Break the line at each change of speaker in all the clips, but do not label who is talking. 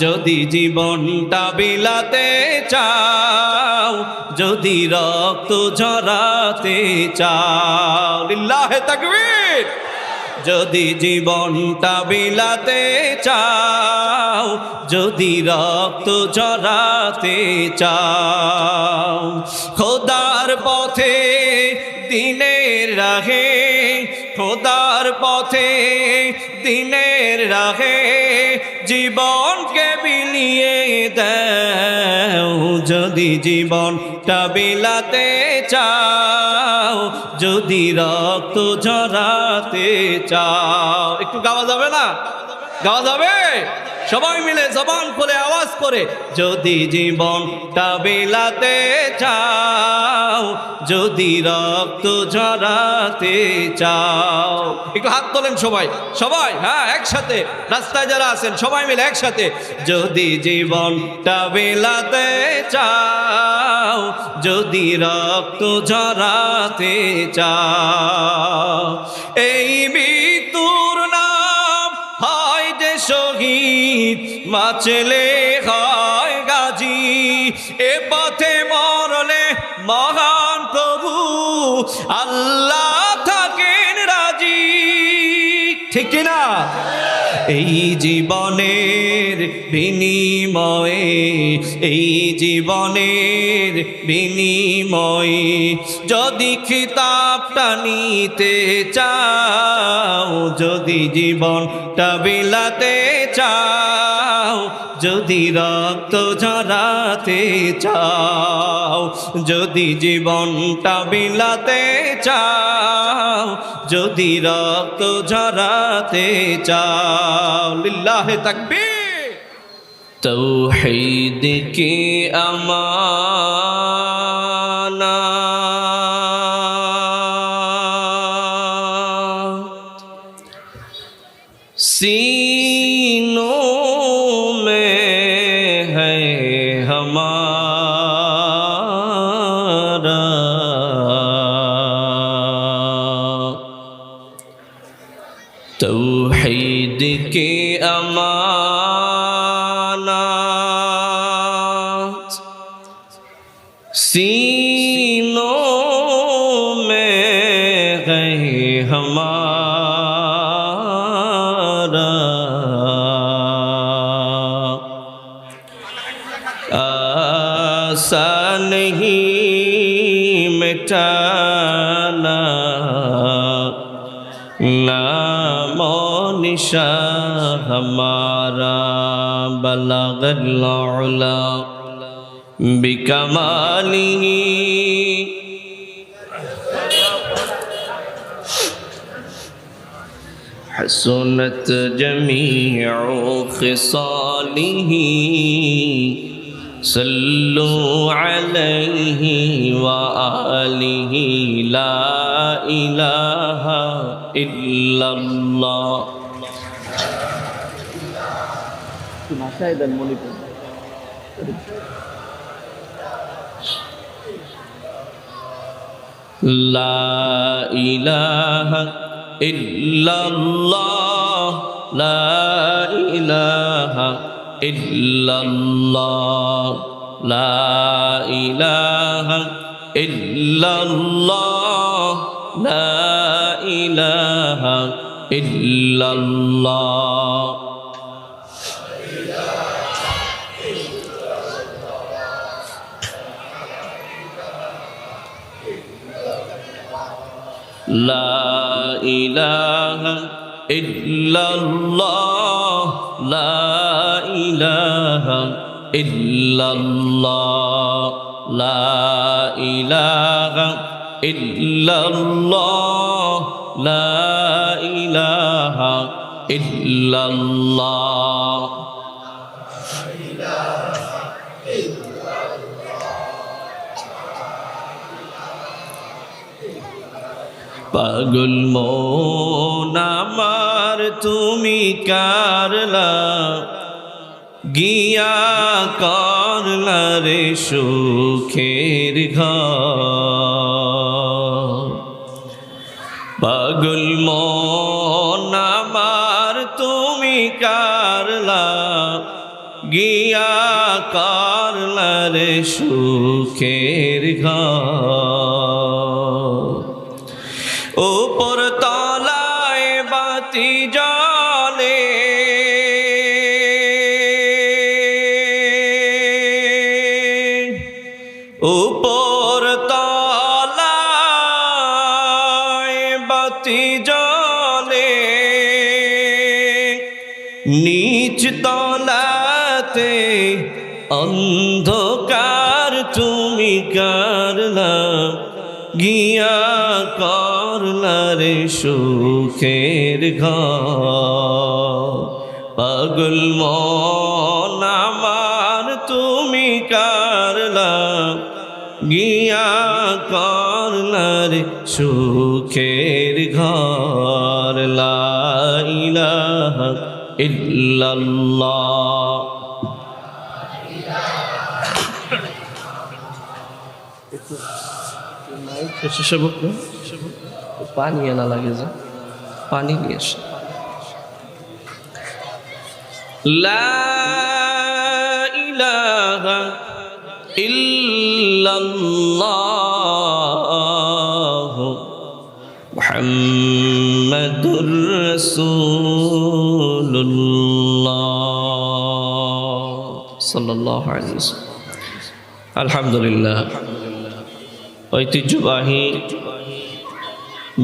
যদি জীবনটা বিলাতে চাও, যদি রক্ত ঝরাতে চাও, লিল্লাহে তাকবীর। যদি জীবনটা বিলাতে চাও, যদি রক্ত ঝরাতে চাও, খোদার পথে দিনের রাহে, খোদার পথে দিনের রাহে জীবনকে বিলিয়ে দাও। যদি জীবনটা বিলাতে চাও, যদি রক্ত ঝরাতে চাও। একটু গাওয়া যাবে না? গাওয়া যাবে? সবাই মিলে জবান খুলে আওয়াজ করে, যদি জীবনটা বিলাতে চাও, যদি রক্ত ঝরাতে চাও। একটু হাত তোলেন সবাই, সবাই, হ্যাঁ একসাথে, রাস্তায় যারা আছেন সবাই মিলে একসাথে, যদি জীবনটা বিলাতে চাও, যদি রক্ত ঝরাতে চাও। এই মৃত্যুর নাম হয় যে শহীদ, বাঁচলে হয় গাজী। এ পথে মরলে মহান প্রভু আল্লাহ থাকেন রাজি। ঠিক কিনা? এই জীবনের বিনিময়ে, এই জীবনের বিনিময়ে যদি খিতাবটা নিতে চাও, যদি জীবনটা বিলাতে চাও, যদি রক্ত ঝরাতে চাও, যদি জীবনটা বিলাতে চাও, যদি রক্ত ঝরাতে চাও। লিল্লাহে তাকবীর। তৌহিদ কি আমানাত सीनों में है हमारा, तौहीद की अमानत सीनों में है हमारा, आसान नहीं मिटाना नामो निशा हमारा, बलगल उला बिकमालिही हसनत जमीउ खिसालिही, सल्लु अलैहि व आलिहि, ला इलाहा इल्लल्लाह। ला इलाहा इल्लल्लाह, ला इलाहा इल्लल्लाह, ला इलाहा इल्लल्लाह, ला इलाहा इल्लल्लाह। ला इलाहा इल्लल्लाह, ला इलाहा इल्लल्लाह, ला इलाहा इल्लल्लाह, ला इलाहा इल्लल्लाह। পাগল মন আমার তুমি কারলা, গিয়া করলা রে সুখের ঘর। পাগল মন আমার তুমি কারলা, গিয়া করলারে সুখের ঘর উপর তলায় বাতি জ্বলে উপর তলায় বাতি জ্বলে নিচ তলাতে অন্ধকার তুমি করলা গিয়া করলারে সুখের ঘর পাগল মন আমার তুমি করলা গিয়া করলারে সুখের ঘর লা ইলাহা ইল্লাল্লাহ পানি আনা লাগে যে পানি নিয়ে আসে লা ইলাহা ইল্লাল্লাহ মুহাম্মাদুর রাসূলুল্লাহ সাল্লাল্লাহু আলাইহি ওয়াসাল্লাম আলহামদুলিল্লাহ ঐতিহ্যবাহী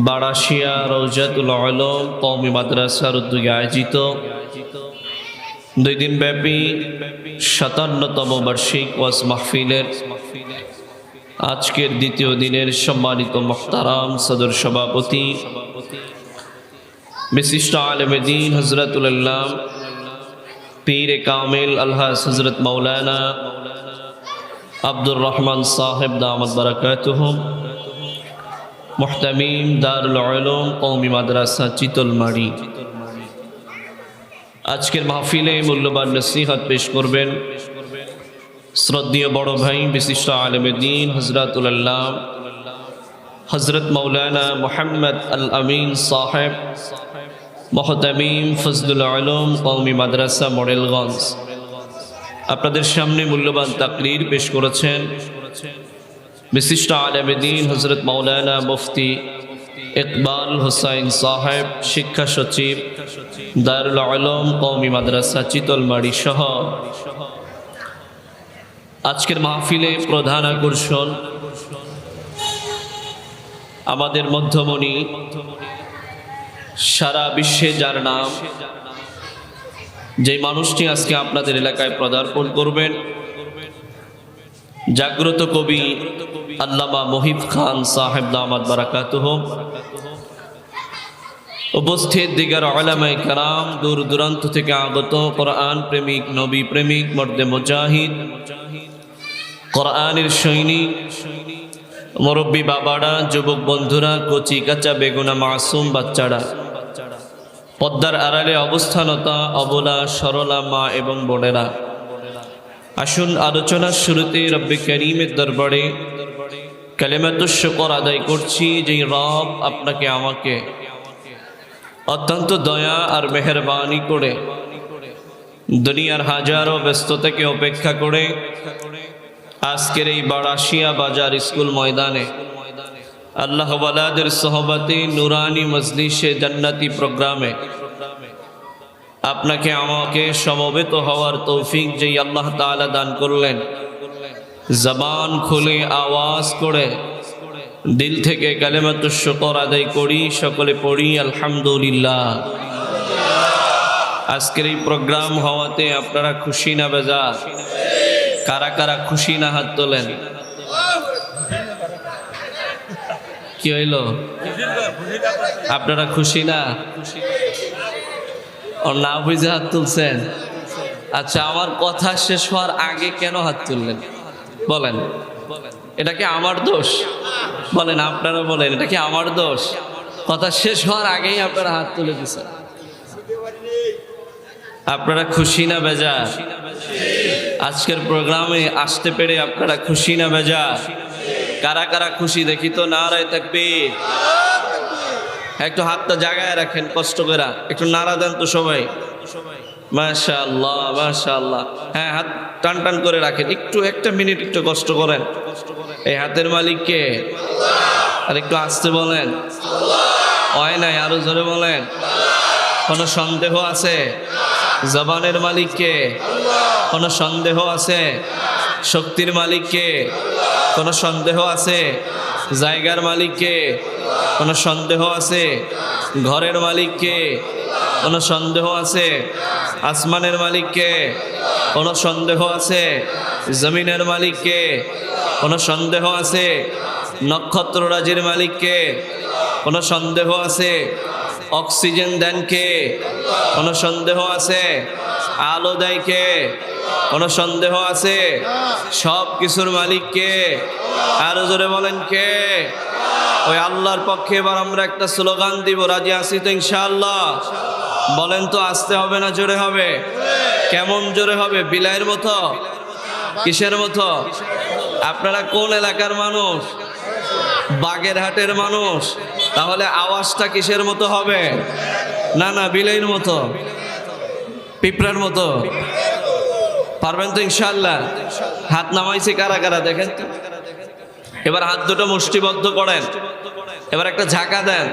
বারাশিয়া রওজাতুল উলুম কওমি মাদ্রাসার উদ্যোগে আয়োজিত 2 দিন ব্যাপী 57তম বার্ষিক ওয়াজ মাহফিলের আজকের দ্বিতীয় দিনের সম্মানিত মুহতারাম সদর সভাপতি বিশিষ্ট আলেমে দ্বীন হযরতুল আল্লাহ পীরে কামিল আলহাজ হযরত মাওলানা আব্দুর রহমান সাহেব দামাত বারাকাতুহুম মুহতামিম দারুল উলুম কওমি মাদ্রাসা চিতলমারি আজকের মাহফিলে মূল্যবান নসিহত পেশ করবেন শ্রদ্ধেয় বড় ভাই বিশিষ্ট আলেমে দ্বীন হযরতুল আল্লাহ হযরত মাওলানা মুহাম্মদ আল আমিন সাহেব মুহতামিম ফজলুল উলুম কওমি মাদ্রাসা মডেলগঞ্জ আপনাদের সামনে মূল্যবান তাকরীর পেশ করেছেন বিশিষ্ট আলেমে দ্বীন হযরত মাওলানা মুফতি ইকবাল হোসাইন সাহেব শিক্ষা সচিব দারুল উলুম কওমি মাদ্রাসা চিতলমারি সহ আজকের মাহফিলে প্রধান আকর্ষণ আমাদের মধ্যমণি সারা বিশ্বে যার নাম যে মানুষটি আজকে আপনাদের এলাকায় পদার্পণ করবেন জাগ্রত কবি আল্লামা মুহিব খান সাহেব দামাত বারাকাতুহুম উপস্থিত দিগার উলামায়ে কেরাম দূর দূরান্ত থেকে আগত কোরআন প্রেমিক নবী প্রেমিক মর্দে মুজাহিদ কোরআনের সৈনিক মুরব্বী বাবারা যুবক বন্ধুরা কচি কাঁচা বেগুনা মাসুম বাচ্চারা পদ্মার আড়ালে অবস্থানতা অবলা সরলা মা এবং বোনেরা আসুন আলোচনার শুরুতে রব্বে করিমের দরবারে কালেমাতুশ শুকর আদায় করছি যে রব আপনাকে আমাকে অত্যন্ত দয়া আর মেহেরবানি করে দুনিয়ার হাজারো ব্যস্ততাকে উপেক্ষা করে আজকের এই বারাশিয়া বাজার স্কুল ময়দানে আল্লাহ ওয়ালাদের সোহবতে নুরানি মজলিসে জান্নাতি প্রোগ্রামে আপনাকে আমাকে সমবেত হওয়ার তৌফিক যেই আল্লাহ তাআলা দান করলেন জবান খুলে আওয়াজ করে দিল থেকে কালেমাতুশ শুকর আদায় করি সকলে পড়ি আলহামদুলিল্লাহ আজকের এই প্রোগ্রাম হওয়াতে আপনারা খুশি না বেজার কারা কারা খুশি না হাত তোলেন কি হইল আপনারা খুশি না ও না বুঝে হাত তুলছেন আচ্ছা আমার কথা শেষ হওয়ার আগে কেন হাত তুললেন বলেন এটা কি আমার দোষ বলেন আপনারা বলেন এটা কি আমার দোষ কথা শেষ হওয়ার আগেই আপনারা হাত তুলে দিয়েছেন আপনারা খুশি না বেজার আজকের প্রোগ্রামে আসতে পেরে আপনারা খুশি না বেজার কারা কারা খুশি দেখি তো নারায়ে তাকবীর একটু হাতটা জাগায় রাখেন কষ্ট করে একটু নারা দেন তো সবাই মাশাআল্লাহ মাশাআল্লাহ। হ্যাঁ, হাত টান টান করে রাখেন, একটু একটা মিনিট একটু কষ্ট করেন। এই হাতের মালিক কে? আর একটু আস্তে বলেন। হয় নাই, আরো জোরে বলেন। কোনো সন্দেহ আছে? জবানের মালিক কে? কোনো সন্দেহ আছে? শক্তির মালিক কে? কোনো সন্দেহ আছে? জায়গার মালিক কে? কোনো সন্দেহ আছে? ঘরের মালিক কে? কোনো সন্দেহ আছে? আসমানের মালিক কে? কোনো সন্দেহ আছে? জমিনের মালিক কে? কোনো সন্দেহ আছে? নক্ষত্ররাজির মালিক কে? কোনো সন্দেহ আছে? অক্সিজেন দেন কে? কোনো সন্দেহ আছে? আলো দেয় কে? কোনো সন্দেহ আছে? সব কিছুর মালিক কে? আরো জোরে বলেন কে? ওই আল্লাহর পক্ষে এবার আমরা একটা স্লোগান দিব, রাজি আছি তো ইনশাআল্লাহ? বলেন তো, আসতে হবে না জোরে হবে? কেমন জোরে হবে? বিলাইয়ের মতো? কিসের মতো? আপনারা কোন এলাকার মানুষ? বাগেরহাটের মানুষ? তাহলে আওয়াজটা কিসের মতো হবে? না না, বিলাইয়ের মতো, পিঁপড়ার মতো। পারবেন তো ইনশাআল্লাহ? হাত নামাইছে কারা কারা দেখেন তো। এবার হাত দুটো মুষ্টিবদ্ধ করেন, এবার একটা ঝাঁকা দেন।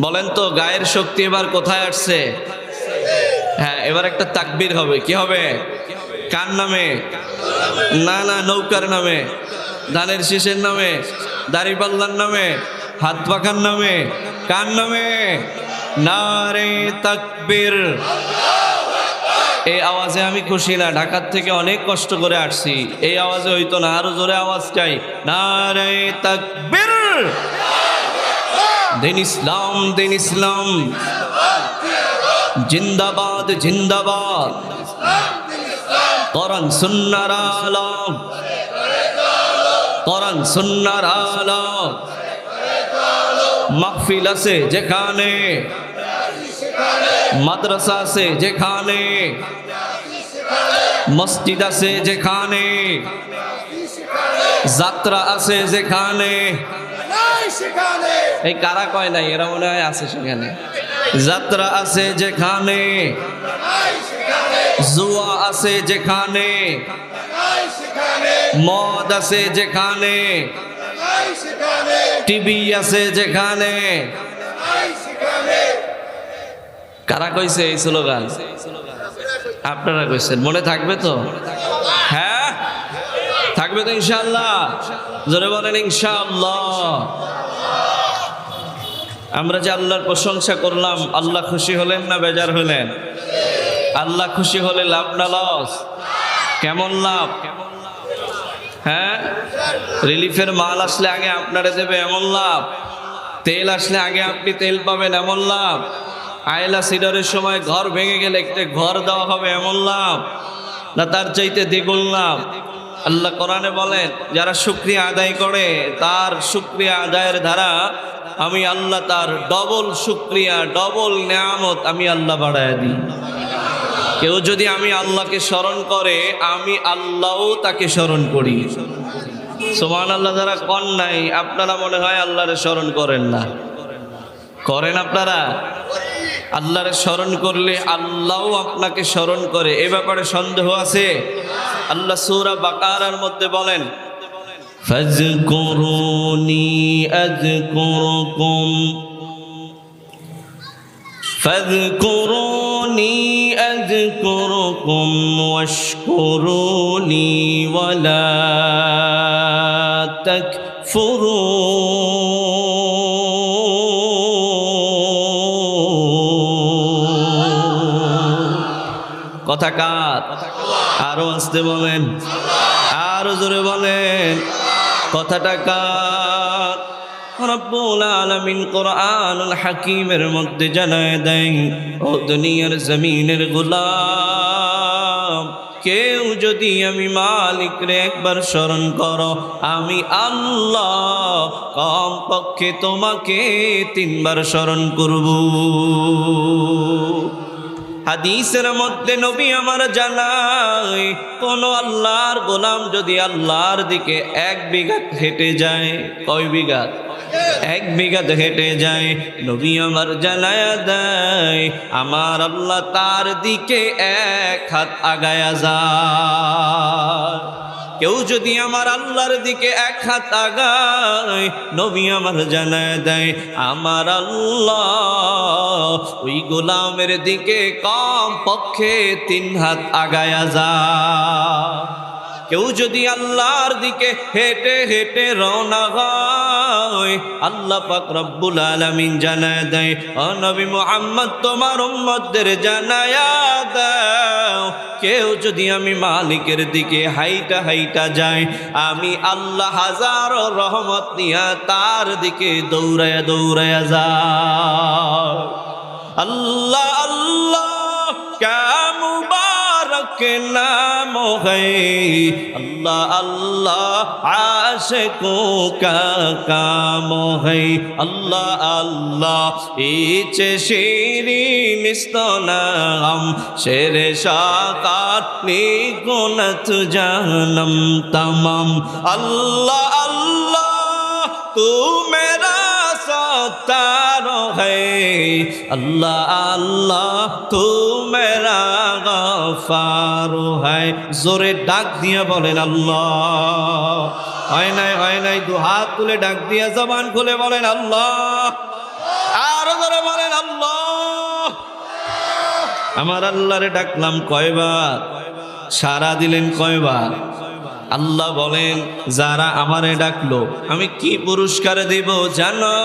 বলেন তো, গায়ের শক্তি এবার কোথায় আসছে? হ্যাঁ, এবার একটা তাকবীর হবে। কি হবে? কার নামে? না না, নৌকার নামে, ধানের শীষের নামে, দাড়িপাল্লার নামে, হাত পাখার নামে। কার নামে? নারে তাকবীর। এই আওয়াজে আমি খুশি না, ঢাকার থেকে অনেক কষ্ট করে আসছি, এই আওয়াজে হইতো না, আরো জোরে আওয়াজ চাই। নারে তাকবীর। দিন ইসলাম, দিন ইসলাম জিন্দাবাদ, জিন্দাবাদ। কোরআন সুন্নাহর আলো, কোরআন সুন্নাহর আলো। মাহফিল আছে যেখানে, মাদ্রাসা আছে যেখানে, মসজিদ আছে যেখানে, যাত্রা আছে যেখানে। এই কারা কয় নাই? এরা মনে হয় আছে সেখানে। যাত্রা আছে যেখানে, জুয়া আছে যেখানে, মদ আছে যেখানে, টিভি আছে যেখানে। কারা কইছে এই স্লোগান? আপনারা কইছেন। মনে থাকবে তো? হ্যাঁ, থাকবে তো ইনশাআল্লাহ? জোরে বলেন ইনশাআল্লাহ। আমরা যে আল্লাহর প্রশংসা করলাম, আল্লাহ খুশি হলেন না বেজার হলেন? আল্লাহ খুশি হলে লাভ না লস? কেমন লাভ? হ্যাঁ, রিলিফের মাল আসলে আগে আপনারে দেবে এমন লাভ, তেল আসলে আগে আপনি তেল পাবেন এমন লাভ, আয়লা সিডারের সময় ঘর ভেঙে গেলে একটা ঘর দেওয়া হবে এমন লাভ, না তার চাইতে দ্বিগুণ লাভ? আল্লাহ কোরআনে বলেন, যারা শুকরিয়া আদায় করে তার শুকরিয়া আদায়ের ধারা আমি আল্লাহ তার ডবল শুকরিয়া, ডবল নেয়ামত আমি আল্লাহ বাড়ায় দিই। কেউ যদি আমি আল্লাহকে স্মরণ করে, আমি আল্লাহও তাকে স্মরণ করি। সুবহানাল্লাহ। যারা কন নাই, আপনারা মনে হয় আল্লাহরে স্মরণ করেন না। করেন আপনারা? আল্লাহরে স্মরণ করলে আল্লাহও আপনাকে স্মরণ করে, এ ব্যাপারে সন্দেহ আছে? আল্লাহ সূরা বাকারার মধ্যে বলেন, ফাযকুরুনি আযকুরুকুম, ফাযকুরুনি আযকুরুকুম ওয়াশকুরুনি ওয়ালা তাকফুরুন। কথা কার? আরো আসতে বলেন, আরো জোরে বলেন। কথাটা কার? রব্বুল আলামিন কোরআনুল হাকীমের মধ্যে জানায় দেন, ও দুনিয়ার জমিনের গোলাম, কেউ যদি আমি মালিক রে একবার স্মরণ করো, আমি আল্লাহ কম পক্ষে তোমাকে 3 বার স্মরণ করব। হাদিসের মধ্যে নবী আমার জানায়, কোন আল্লাহর গোলাম যদি আল্লাহর দিকে 1 বিঘা হেঁটে যায়, কয় বিঘা? 1 বিঘা হেঁটে যায়, নবী আমার জানায়া দেয় আমার আল্লাহ তার দিকে 1 হাত আগায়া যায়। কেউ যদি আমার আল্লাহর দিকে 1 হাত আগায়, নবী আমার জানায়া দেয় আমার আল্লাহ ওই গোলামের দিকে কম পক্ষে 3 হাত আগায়া যায়। কেউ যদি আল্লাহর দিকে হেঁটে হেঁটে রওনা হয়, আল্লাহ পাক রব্বুল আলামিন জানায়া দেয়, ও নবী মুহাম্মদ তোমার উম্মতদের জানায়া দাও, কেউ যদি আমি মালিকের দিকে হাইটা হাইটা যায়, আমি আল্লাহ হাজারো রহমত নিয়া তার দিকে দৌড়ায়া দৌড়ায়া যায়। আল্লাহ আল্লাহ ক্যা মুবারক नाम है, अल्लाह अल्लाह आशिकों का काम है, अल्लाह अल्लाह इचे शीरीनिस्त नाम शेरे शाकार निगुनत जानम तमाम। अल्लाह अल्लाह तू मेरा सत्तार है, अल्लाह अल्लाह तू मेरा गफ्फार है। जोरे डाक दिया बोलेन अल्लाह। হয় নাই 2 হাত তুলে ডাক দিয়া জবান খুলে বলেন আল্লাহ। আর জোরে বলেন আল্লাহ। আমার আল্লাহরে ডাকলাম কয়বার, সারা দিলেন কয়বার? আল্লাহ বলেন যারা আমারে ডাকলো আমি কি পুরস্কার দেব জানো?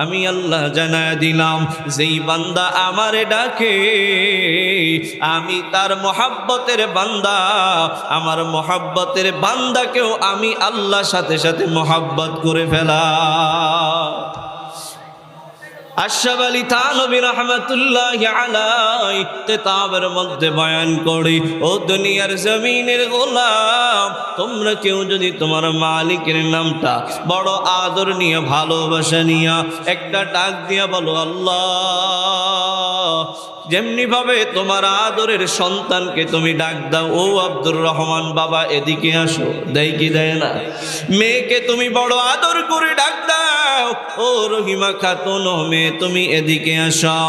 আমি আল্লাহ জানায় দিলাম, যেই বান্দা আমারে ডাকে আমি তার মহব্বতের বান্দা, আমার মহব্বতের বান্দাকেও আমি আল্লাহর সাথে সাথে মহব্বত করে ফেলা। আশরাফ আলী থানভী রাহমাতুল্লাহি আলাইহি কিতাবের মধ্যে বয়ান করে, ও দুনিয়ার জমিনের গোলাম, তোমরা কেউ যদি তোমার মালিকের নামটা বড় আদর নিয়ে ভালোবাসা নিয়ে একটা ডাক দিয়া বলো আল্লাহ, যেমনি ভাবে তোমার আদরের সন্তানকে তুমি ডাক দাও, ও আব্দুর রহমান বাবা এদিকে আসো, দেয় কি দেয় না? মেয়েকে তুমি বড় আদর করে ডাক দাও, ও রহিমা খাতুন ও মেয়ে তুমি এদিকে আসো।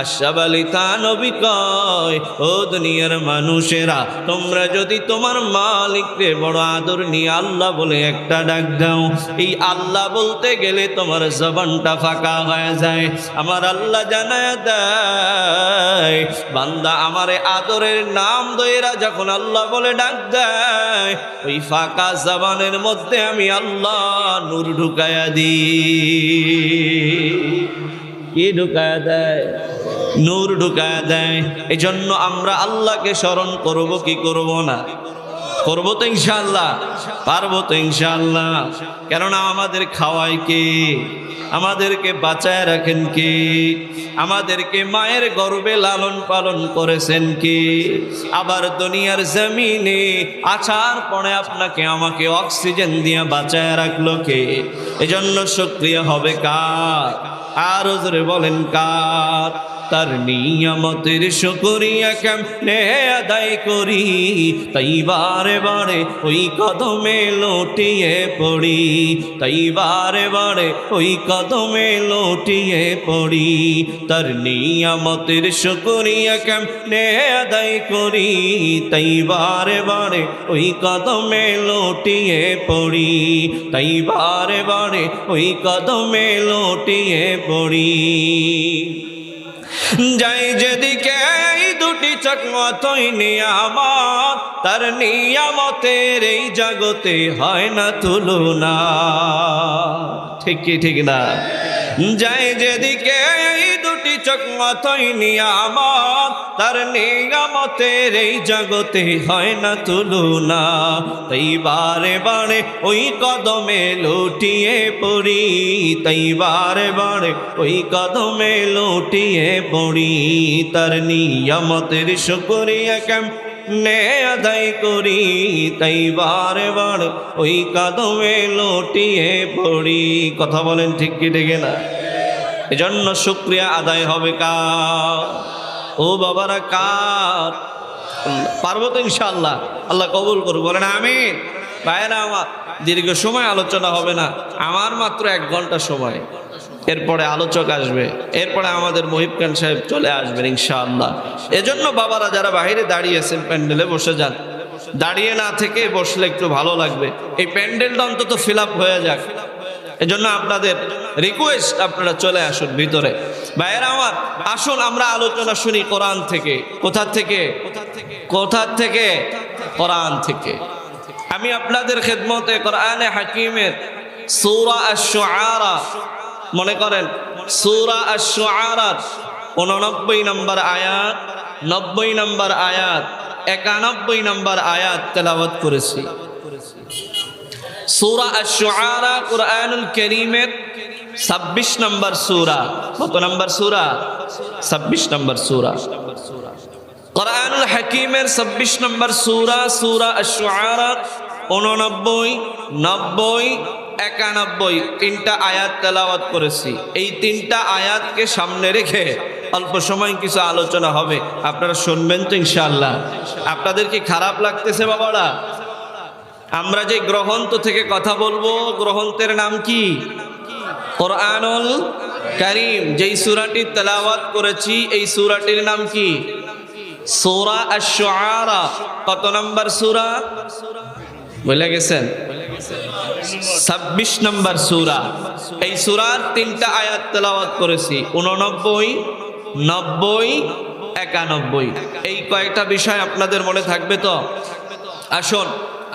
আশরাফ আলী থানভী কয়, ও দুনিয়ার মানুষেরা, তোমরা যদি তোমার মালিককে বড় আদর নিয়ে আল্লাহ বলে একটা ডাক দাও, এই আল্লাহ বলতে গেলে তোমার জবানটা ফাঁকা হয়ে যায়। আমার আল্লাহ জানায় দেয়, বান্দা আমারে আদরের নাম দইরা যখন আল্লাহ বলে ডাক দেয়, ওই ফাঁকা জবানের মধ্যে আমি আল্লাহ নূর ঢুকায়া দিই। কি ঢুকায়া দেয়? নূর ঢুকায়া দেয়। এই জন্য আমরা আল্লাহকে স্মরণ করব কি করব না? করব তো ইনশাআল্লাহ, পারবো তো ইনশাআল্লাহ। কেননা আমাদের খাওয়ায় কে? আমাদেরকে বাঁচায় রাখেন কে? আমাদেরকে মায়ের গর্ভে লালন পালন করেছেন কে? আবার দুনিয়ার জমিনে আসার পরে আপনাকে আমাকে অক্সিজেন দিয়ে বাঁচায় রাখলো কে? এজন্য শুকরিয়া হবে কার? আরো জোরে বলেন কার? তার নিয়ামতের শুকরিয়া কেমনে আদায় করি, তাই বারে বারে ওই কদমে লুটিয়ে পড়ি, তাই বারে বারে ওই কদমে লুটিয়ে পড়ি। তার নিয়ামতের শুকরিয়া কেমনে আদায় করি, তাই বারে বারে ওই কদমে লুটিয়ে পড়ি, তাই বারে বারে ওই কদমে লুটিয়ে পড়ি। যাই যেদিকে এই দুটি চোখ মতই নিয়ামত, তার নিয়ামতের এই জগতে হয় না তুলনা। ঠিক কি ঠিক না? যাই যেদিকে এই দুটি চোখ মতই নিয়ামত, তার নিয়ামতের এই জগতে হয় না তুলনা। তাই বারে বারে ওই কদমে লুটিয়ে পড়ি, তাই বারে বারে ওই কদমে লুটিয়ে পড়ি। তার নিয়ামতের শুকরিয়া কেমনে আদায় করি, তাই বারে বারে ওই কদমে লুটিয়ে পড়ি। কথা বলেন ঠিক কি ঠিক না? এজন্য শুকরিয়া আদায় হবে কার? ও বাবারা কার? পারবো তো ইনশাআল্লাহ, আল্লাহ কবুল করুক, বলেন আমিন। ভাইয়েরা আমার, দীর্ঘ সময় আলোচনা হবে না, আমার মাত্র 1 ঘন্টা সময়, এরপরে আলোচক আসবে, এরপরে আমাদের মহিব খান সাহেব চলে আসবেন ইনশাআল্লাহ। এজন্য বাবারা যারা বাইরে দাঁড়িয়েছেন প্যান্ডেলে বসে যান, দাঁড়িয়ে না থেকে বসলে একটু ভালো লাগবে, এই প্যান্ডেলটা অন্তত ফিল আপ হয়ে যাক। এজন্য আপনাদের রিকোয়েস্ট, আপনারা চলে আসুন ভিতরে। ভাইয়েরা আমার, আসুন আমরা আলোচনা শুনি কোরআন থেকে। কোথা থেকে? কোথা থেকে? কোরআন থেকে। আমি আপনাদের খেদমতে কোরআনে হাকিমের সূরা আশ-শুআরা, মনে করেন সূরা আশ-শুআরা 89 নম্বর আয়াত, 90 নম্বর আয়াত, 91 নম্বর আয়াত তেলাওয়াত করেছি। সূরা আশ-শুআরা কুরআনুল কারীমের 26 নম্বর সূরা। কত নম্বর সূরা? 26 নম্বর সূরা। কুরআনুল হাকীমের 26 নম্বর সূরা, সূরা আশ-শুআরা 89, 90, 91 তিনটা আয়াত তেলাওয়াত করেছি। এই তিনটা আয়াতকে সামনে রেখে অল্প সময় কিছু আলোচনা হবে, আপনারা শুনবেন তো ইনশাআল্লাহ? আপনাদের কি খারাপ লাগতেছে বাবারা? আমরা যে গ্রন্থ থেকে কথা বলবো, গ্রন্থের নাম কি? কোরআনুল কারীম। যেই সূরাটি তেলাওয়াত করেছি এই সূরাটির নাম কি? সূরা আশ-শুআরা। কত নম্বর সূরা বলে গেছেন? 26 নম্বর সূরা। এই সূরার তিনটা আয়াত তেলাওয়াত করেছি, 89, 90, 91। এই কয়েকটা বিষয় আপনাদের মনে থাকবে তো? আসুন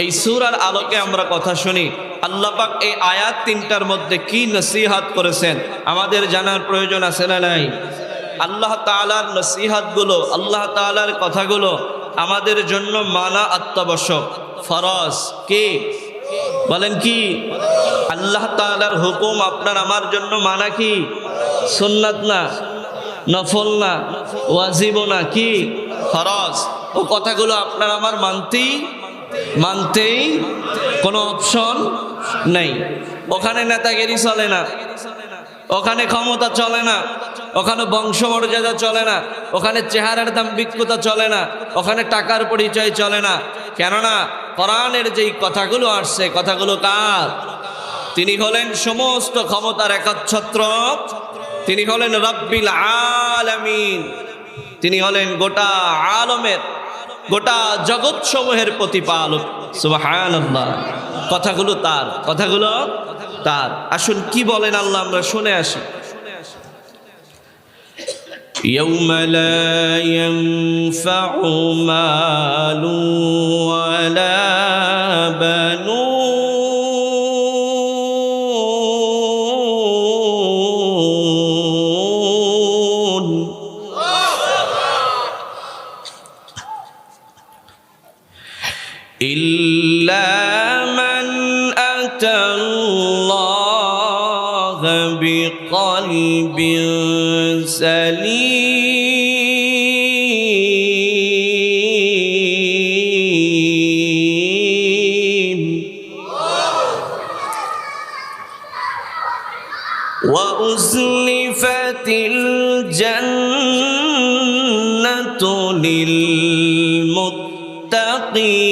এই সূরার আলোকে আমরা কথা শুনি। আল্লাহ পাক এই আয়াত তিনটার মধ্যে কি নসিহত করেছেন আমাদের জানার প্রয়োজন আছে না নাই? আল্লাহ তাআলার নসিহতগুলো, আল্লাহ তাআলার কথাগুলো আমাদের জন্য মানা অত্যাবশ্যক, ফরজ। কি বলেন? কি আল্লাহ তাআলার হুকুম আপনার আমার জন্য মানা কি? সুন্নাত না, নফল না, ওয়াজিব না, কি ফরজ। ও কথাগুলো আপনার আমার মানতেই কোনো অপশন নেই। ওখানে নেতাগিরি চলে না, ওখানে ক্ষমতা চলে না, ওখানে বংশমর্যাদা চলে না, ওখানে চেহারার দাম্ভিকতা চলে না, ওখানে টাকার পরিচয় চলে না। কেননা কোরআনের যেই কথাগুলো আসছে, কথাগুলো কার? তিনি হলেন সমস্ত ক্ষমতার একচ্ছত্র, তিনি হলেন রব্বিল আলামিন, তিনি হলেন গোটা আলমের, গোটা জগৎ সমূহের প্রতিপালক। সুবহানাল্লাহ। কথাগুলো তার, কথাগুলো তার। আসুন কি বলেন আল্লাহ, আমরা শুনে আসি। ইয়াউমা লা ইয়ানফাউ মালু ওয়ালা বানুন ইল্লা মান আতাল্লাহ বিকলবিন সালিম ওয়া উজলিফাতিল জান্নাতু লিল মুত্তাকিন।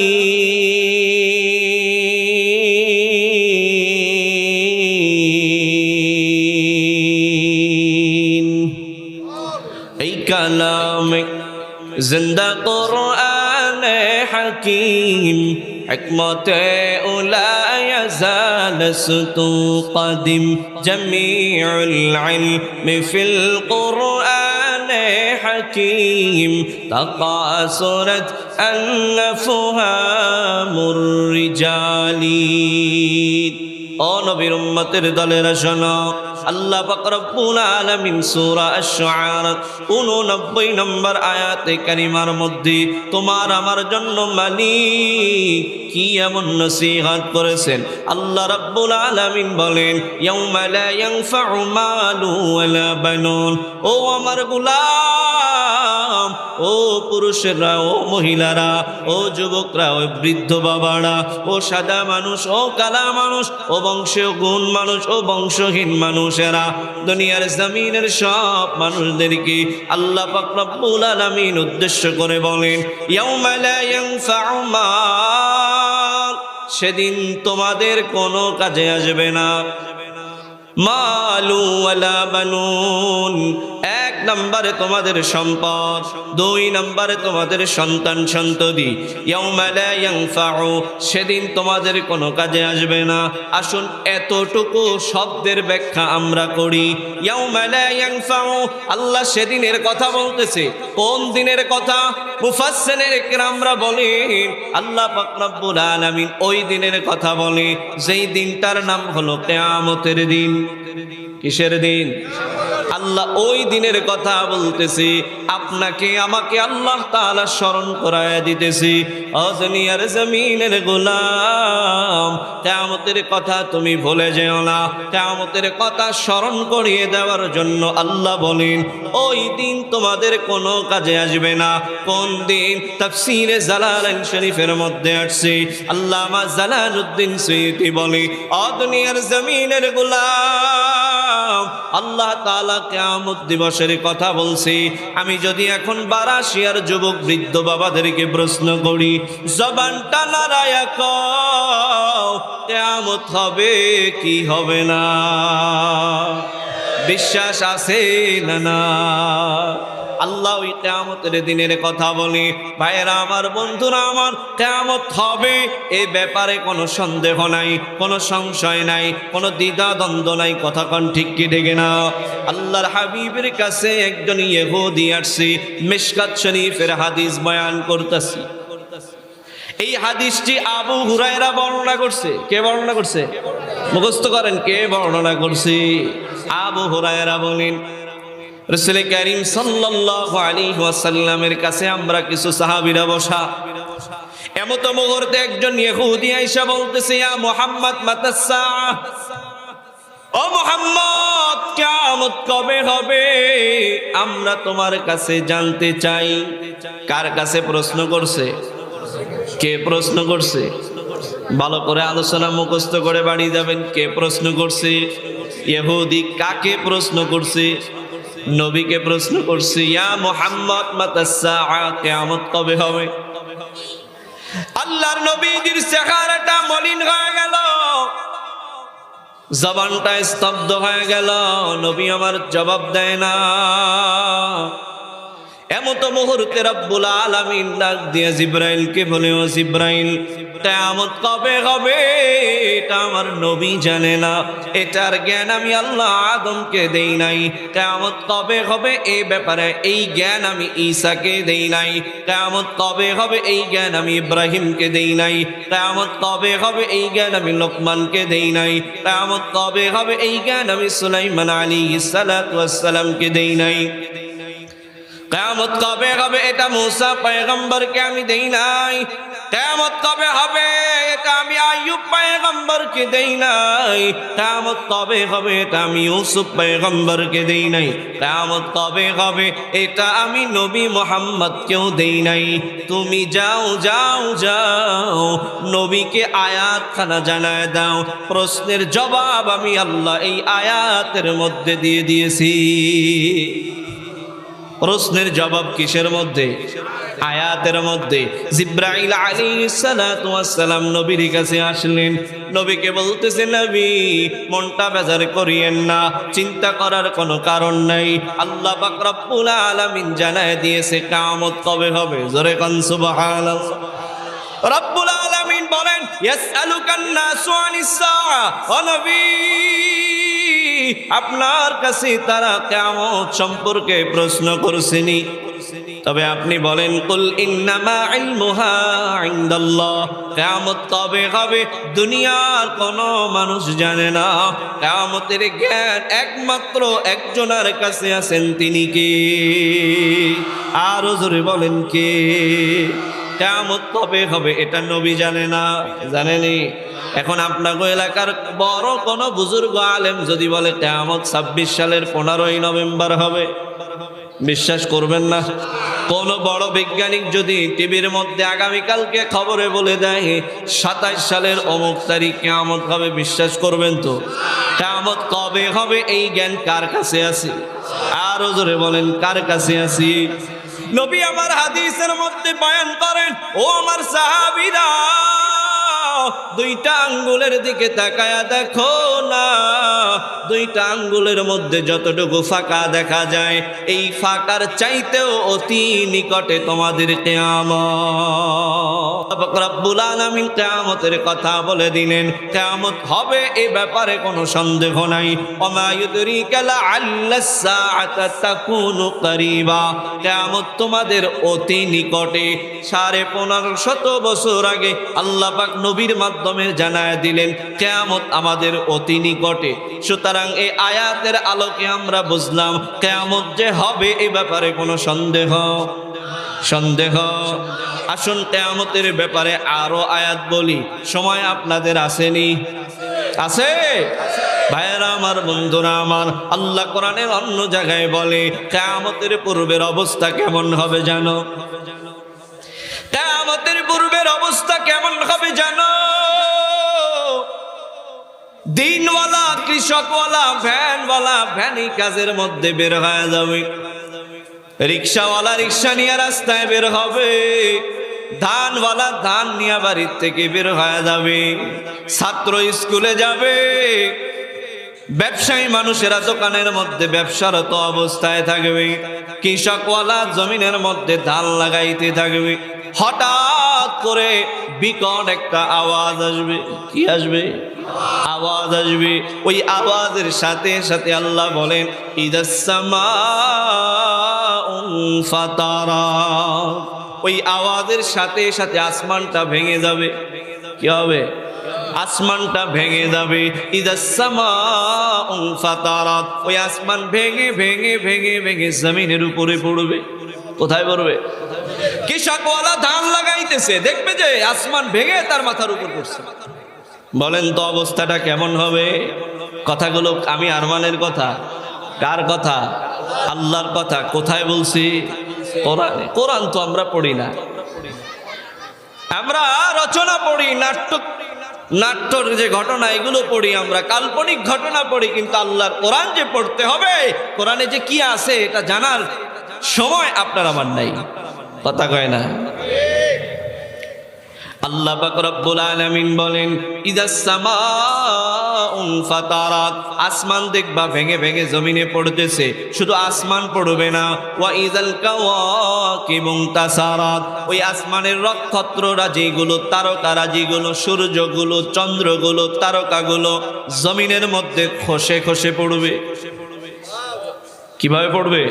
এই কালামে জিন্দা কোরআনে হাকিম, হিকমতে উলা ইয়াজাল সুতু কদিম, জামিউল ইলমি ফিল কোরআনে হাকিম, তাকাসুরাত আনফুহামুর রিজালি। ও নবীর উম্মতের দলেরা শোনো, আল্লাহ পাক রব্বুল আলামিন সূরা আশ-শুআরা 89 নম্বর আয়াতে কারিমার মধ্যে তোমার আমার জন্য মালিক কি এমন নসিহত করেছেন। আল্লাহ রাব্বুল আলামিন বলেন ইয়াউমা লা ইয়ানফাউ মালু ওয়ালা বানুন। ও আমার গোলাম, ও পুরুষেরা, ও মহিলারা, ও যুবকরা, ও বৃদ্ধ বাবারা, ও সাদা মানুষ, ও কালা মানুষ, ও বংশীয় গুণ মানুষ, ও বংশহীন মানুষেরা, দুনিয়ার জমিনের সব মানুষদেরকে আল্লাহ পাক রব্বুল আলামিন উদ্দেশ্য করে বলেন ইয়াউমা লা ইয়ানফাউ মাল, সেদিন তোমাদের কোনো কাজে আসবে না মালু ওয়ালা বানুন। এক নম্বরে তোমাদের সম্পদ, দুই নম্বরে তোমাদের সন্তান সন্ততি। ইয়াউমা লা ইয়ানফাউ, সেদিন তোমাদের কোনো কাজে আসবে না। আসুন এতটুকু শব্দের ব্যাখ্যা আমরা করি। ইয়াউমা লা ইয়ানফাউ, আল্লাহ সেদিনের কথা বলতেছে। কোন দিনের কথা? মুফাসসিরিনে কিরামরা বলেন আল্লাহ পাক রব্বুল আলামিন ওই দিনের কথা বলে যেই দিনটার নাম হলো কিয়ামতের দিন। কিসের দিন? আল্লাহ ওই দিনের কথা বলতেছি, আপনাকে আমাকে আল্লাহ তাআলা স্মরণ করায় দিতেছি। ও দুনিয়ার জমিনের গোলাম, কিয়ামতের কথা তুমি ভুলে যেও না। কিয়ামতের কথা স্মরণ করিয়ে দেওয়ার জন্য আল্লাহ বলেন ওই দিন তোমাদের কোনো কাজে আসবে না। কোন দিন? তাফসীরে জালালাইন শরীফের মধ্যে আসছে আল্লামা জালালউদ্দিন সুয়ুতী বলে ও দুনিয়ার জমিনের গোলাম, আল্লাহ তাআলা কিয়ামত দিবসের কথা বলছি। আমি যদি এখন বারাশিয়ার যুবক বৃদ্ধ বাবাদেরকে প্রশ্ন করি, জবানটা নাড়ায়া কও কিয়ামত হবে কি হবে না? বিশ্বাস আছে না? না। আল্লাহ ওই কিয়ামতের দিনের কথা বলে। ভাইয়েরা আমার, বন্ধুরা আমার, কিয়ামত হবে এ ব্যাপারে কোনো সন্দেহ নাই, কোনো সংশয় নাই, কোনো দ্বিধা দ্বন্দ্ব নাই। কথা কোন ঠিক কি ঠিক না? আল্লাহর হাবিবের কাছে একজন ইহুদি আসছে, মিশকাত শরীফের হাদিস বয়ান করতেছি। এই হাদিসটি আবু হুরায়রা বর্ণনা করছে। কে বর্ণনা করছে? মুখস্থ করেন, কে বর্ণনা করছে? আবু হুরায়রা বলেন রাসূল কারীম সাল্লাল্লাহু আলাইহি ওয়াসাল্লামের কাছে আমরা কিছু সাহাবীরা বসা। এমত মুহূর্তে একজন ইহুদি আয়েশা বলতেছে ইয়া মুহাম্মদ মাতাসসা, ও মুহাম্মদ কিয়ামত কবে হবে আমরা তোমার কাছে জানতে চাই। কার কাছে প্রশ্ন করছে? কে প্রশ্ন করছে? ভালো করে আলোচনা মুখস্থ করে বাড়ি যাবেন। কে প্রশ্ন করছে? ইহুদি। কাকে প্রশ্ন করছে? নবীকে প্রশ্ন করছে ইয়া মুহাম্মদ মাতাসসা, কিয়ামত কবে হবে? আল্লাহর নবীর চেহারাটা মলিন হয়ে গেল, জবানটা স্তব্ধ হয়ে গেল। নবী আমার জবাব দেয় না। এমত মুহূর্তে রব্বুল আলামিন ডাক দিয়ে জিবরাইলকে বলে ও জিবরাইল, কিয়ামত কবে হবে এটা আমার নবী জানে না, এটার জ্ঞান আমি আল্লাহ আদমকে দেই নাই। কিয়ামত কবে হবে এই ব্যাপারে এই জ্ঞান আমি ঈসাকে দেই নাই। কিয়ামত কবে হবে এই জ্ঞান আমি ইব্রাহিমকে দেই নাই। কিয়ামত কবে হবে এই জ্ঞান আমি লোকমানকে দেই নাই। কিয়ামত কবে হবে এই জ্ঞান আমি সুলাইমান আলাইহিস সালাতু ওয়াস সালামকে দেই নাই। কিয়ামত কবে হবে এটা মুসা পয়গম্বরকে আমি দেই নাই। কিয়ামত কবে হবে এটা আমি আইয়ুব পয়গম্বরকে দেই নাই। কিয়ামত কবে হবে এটা আমি ইউসুফ পয়গম্বরকে দেই নাই। কিয়ামত কবে হবে এটা আমি নবী মুহাম্মদকেও দেই নাই। তুমি যাও যাও যাও, নবীকে আয়াতখানা জানায় দাও। প্রশ্নের জবাব আমি আল্লাহ এই আয়াতের মধ্যে দিয়ে দিয়েছি। প্রশ্নের জবাব কিসের মধ্যে? আয়াতের মধ্যে। জিবরাইল আলাইহিস সালাতু ওয়াস সালাম নবীর কাছে আসলেন। নবীকে বলতেছে নবী মনটা বেজার করিয়েন না, চিন্তা করার কোনো কারণ নাই। আল্লাহ পাক রব্বুল আলামিন জানায় দিয়েছে কিয়ামত কবে হবে। জোরে কোন সুবহানাল্লাহ। রব্বুল আলামিন বলেন ইয়াসআলুকান নাসু আনিস সাআ, ও নবী আপনার কাছে তারা কিয়ামত সম্পর্কে প্রশ্ন করছেনি, তবে আপনি বলেন কুল ইন্নামা ইলমুহা ইনদাল্লাহ, কিয়ামত কবে হবে দুনিয়ার কোনো মানুষ জানে না। কিয়ামতের জ্ঞান একমাত্র একজনের কাছে আছেন, তিনি কে? আরো জোরে বলেন কে? কিয়ামত কবে হবে এটা নবী জানে না, জানেনি? এখন আপনাকে এলাকার বড় কোন বুজুর্গ আলেম যদি বলে কিয়ামত 26 সালের 15ই নভেম্বর হবে, বিশ্বাস করবেন না? কোন বড় বৈজ্ঞানিক যদি টিভির মধ্যে আগামীকালকে খবরে বলে দেয় 27 সালের অমুক তারিখ কিয়ামত হবে, বিশ্বাস করবেন তো? কিয়ামত কবে হবে এই জ্ঞান কার কাছে আছে? আরো জোরে বলেন, কার কাছে আছে? নবী আমার হাদিসের মধ্যে বয়ান করেন, ও আমার সাহাবীরা, দুইটা আঙ্গুলের দিকে তাকায়া দেখো না, দুইটা আঙ্গুলের মধ্যে যতটুকু ফাঁকা দেখা যায়, এই ফাঁকার চাইতেও অতি নিকটে তোমাদের কিয়ামত। রব্বুল আলামিন কিয়ামতের কথা বলে দিলেন, কিয়ামত হবে এ ব্যাপারে কোনো সন্দেহ নাই। ওমা ইউদরিকা লাআল্লাস সাআতা তাকুনু করিবা, কিয়ামত তোমাদের অতি নিকটে। 1550 বছর আগে আল্লাহ পাক নবীর মাধ্যমে জানায় দিলেন কিয়ামত আমাদের অতি নিকটে। সুতরাং এই আয়াতের আলোকে আমরা বুঝলাম কিয়ামত যে হবে এ ব্যাপারে কোনো সন্দেহ। আসুন কিয়ামতের ব্যাপারে আরো আয়াত বলি, সময় আপনাদের আসেনি? আছে ভাইয়েরা আমার, বন্ধুরা আমার, আল্লাহ কোরআনের অন্য জায়গায় বলে কিয়ামতের পূর্বের অবস্থা কেমন হবে জানো? কিয়ামতের পূর্বের অবস্থা কেমন হবে জানো? দিনওয়ালা, কৃষকওয়ালা, ভ্যানওয়ালা ভ্যানি কাজের মধ্যে বের হয়ে যাবে, রিক্সাওয়ালা রিক্সা নিয়ে রাস্তায় বের হবে, ধানওয়ালা ধান নিয়ে বাড়ির থেকে বের হয়ে যাবে, ছাত্র স্কুলে যাবে, ব্যবসায়ী মানুষেরা দোকানের মধ্যে ব্যবসারত অবস্থায় থাকবে, কৃষকওয়ালা জমিনের মধ্যে ধান লাগাইতে থাকবে। হঠাৎ করে বিকট একটা আওয়াজ আসবে। কি আসবে? আওয়াজ আসবে। ওই আওয়াজের সাথে সাথে আল্লাহ বলেন ইদাস সামাউ ফাতারাত, ওই আওয়াজের সাথে সাথে আসমানটা ভেঙে যাবে। কি হবে? আসমানটা ভেঙে যাবে। ইদাস সামাউ ফাতারাত, ওই আসমান ভেঙে ভেঙে ভেঙে ভেঙে জমিনের উপরে পড়বে। কোথায় পড়বে? কৃষকওয়ালা ধান লাগাইতেছে, দেখবে যে আসমান ভেঙে তার মাথার উপর পড়ছে। বলেন তো অবস্থাটা কেমন হবে? কথাগুলো আমি আরমানের কথা, কার কথা? আল্লাহর কথা। কোথায় বলছি? কোরআনে। কোরআন তো আমরা পড়ি না, আমরা রচনা পড়ি, নাট্যর যে ঘটনা এগুলো পড়ি, আমরা কাল্পনিক ঘটনা পড়ি, কিন্তু আল্লাহর কোরআন যে পড়তে হবে, কোরআনে যে কি আছে এটা জানার সময় আপনার আমার নাই। কথা কয় না? আল্লাহ পাক রব্বুল আলামিন বলেন ইদাস সামাউ ফাতারাত, আসমান দেখবা ভেঙে ভেঙে জমিনে পড়তেছে। শুধু আসমান পড়বে না, ওয়া ইযাল কাওয়াকিবু তাসারাত, ওই আসমানের নক্ষত্ররা যেগুলো, তারকারা যেগুলো, সূর্যগুলো, চন্দ্রগুলো, তারকাগুলো জমিনের মধ্যে খসে খসে পড়বে। কিভাবে পড়বে?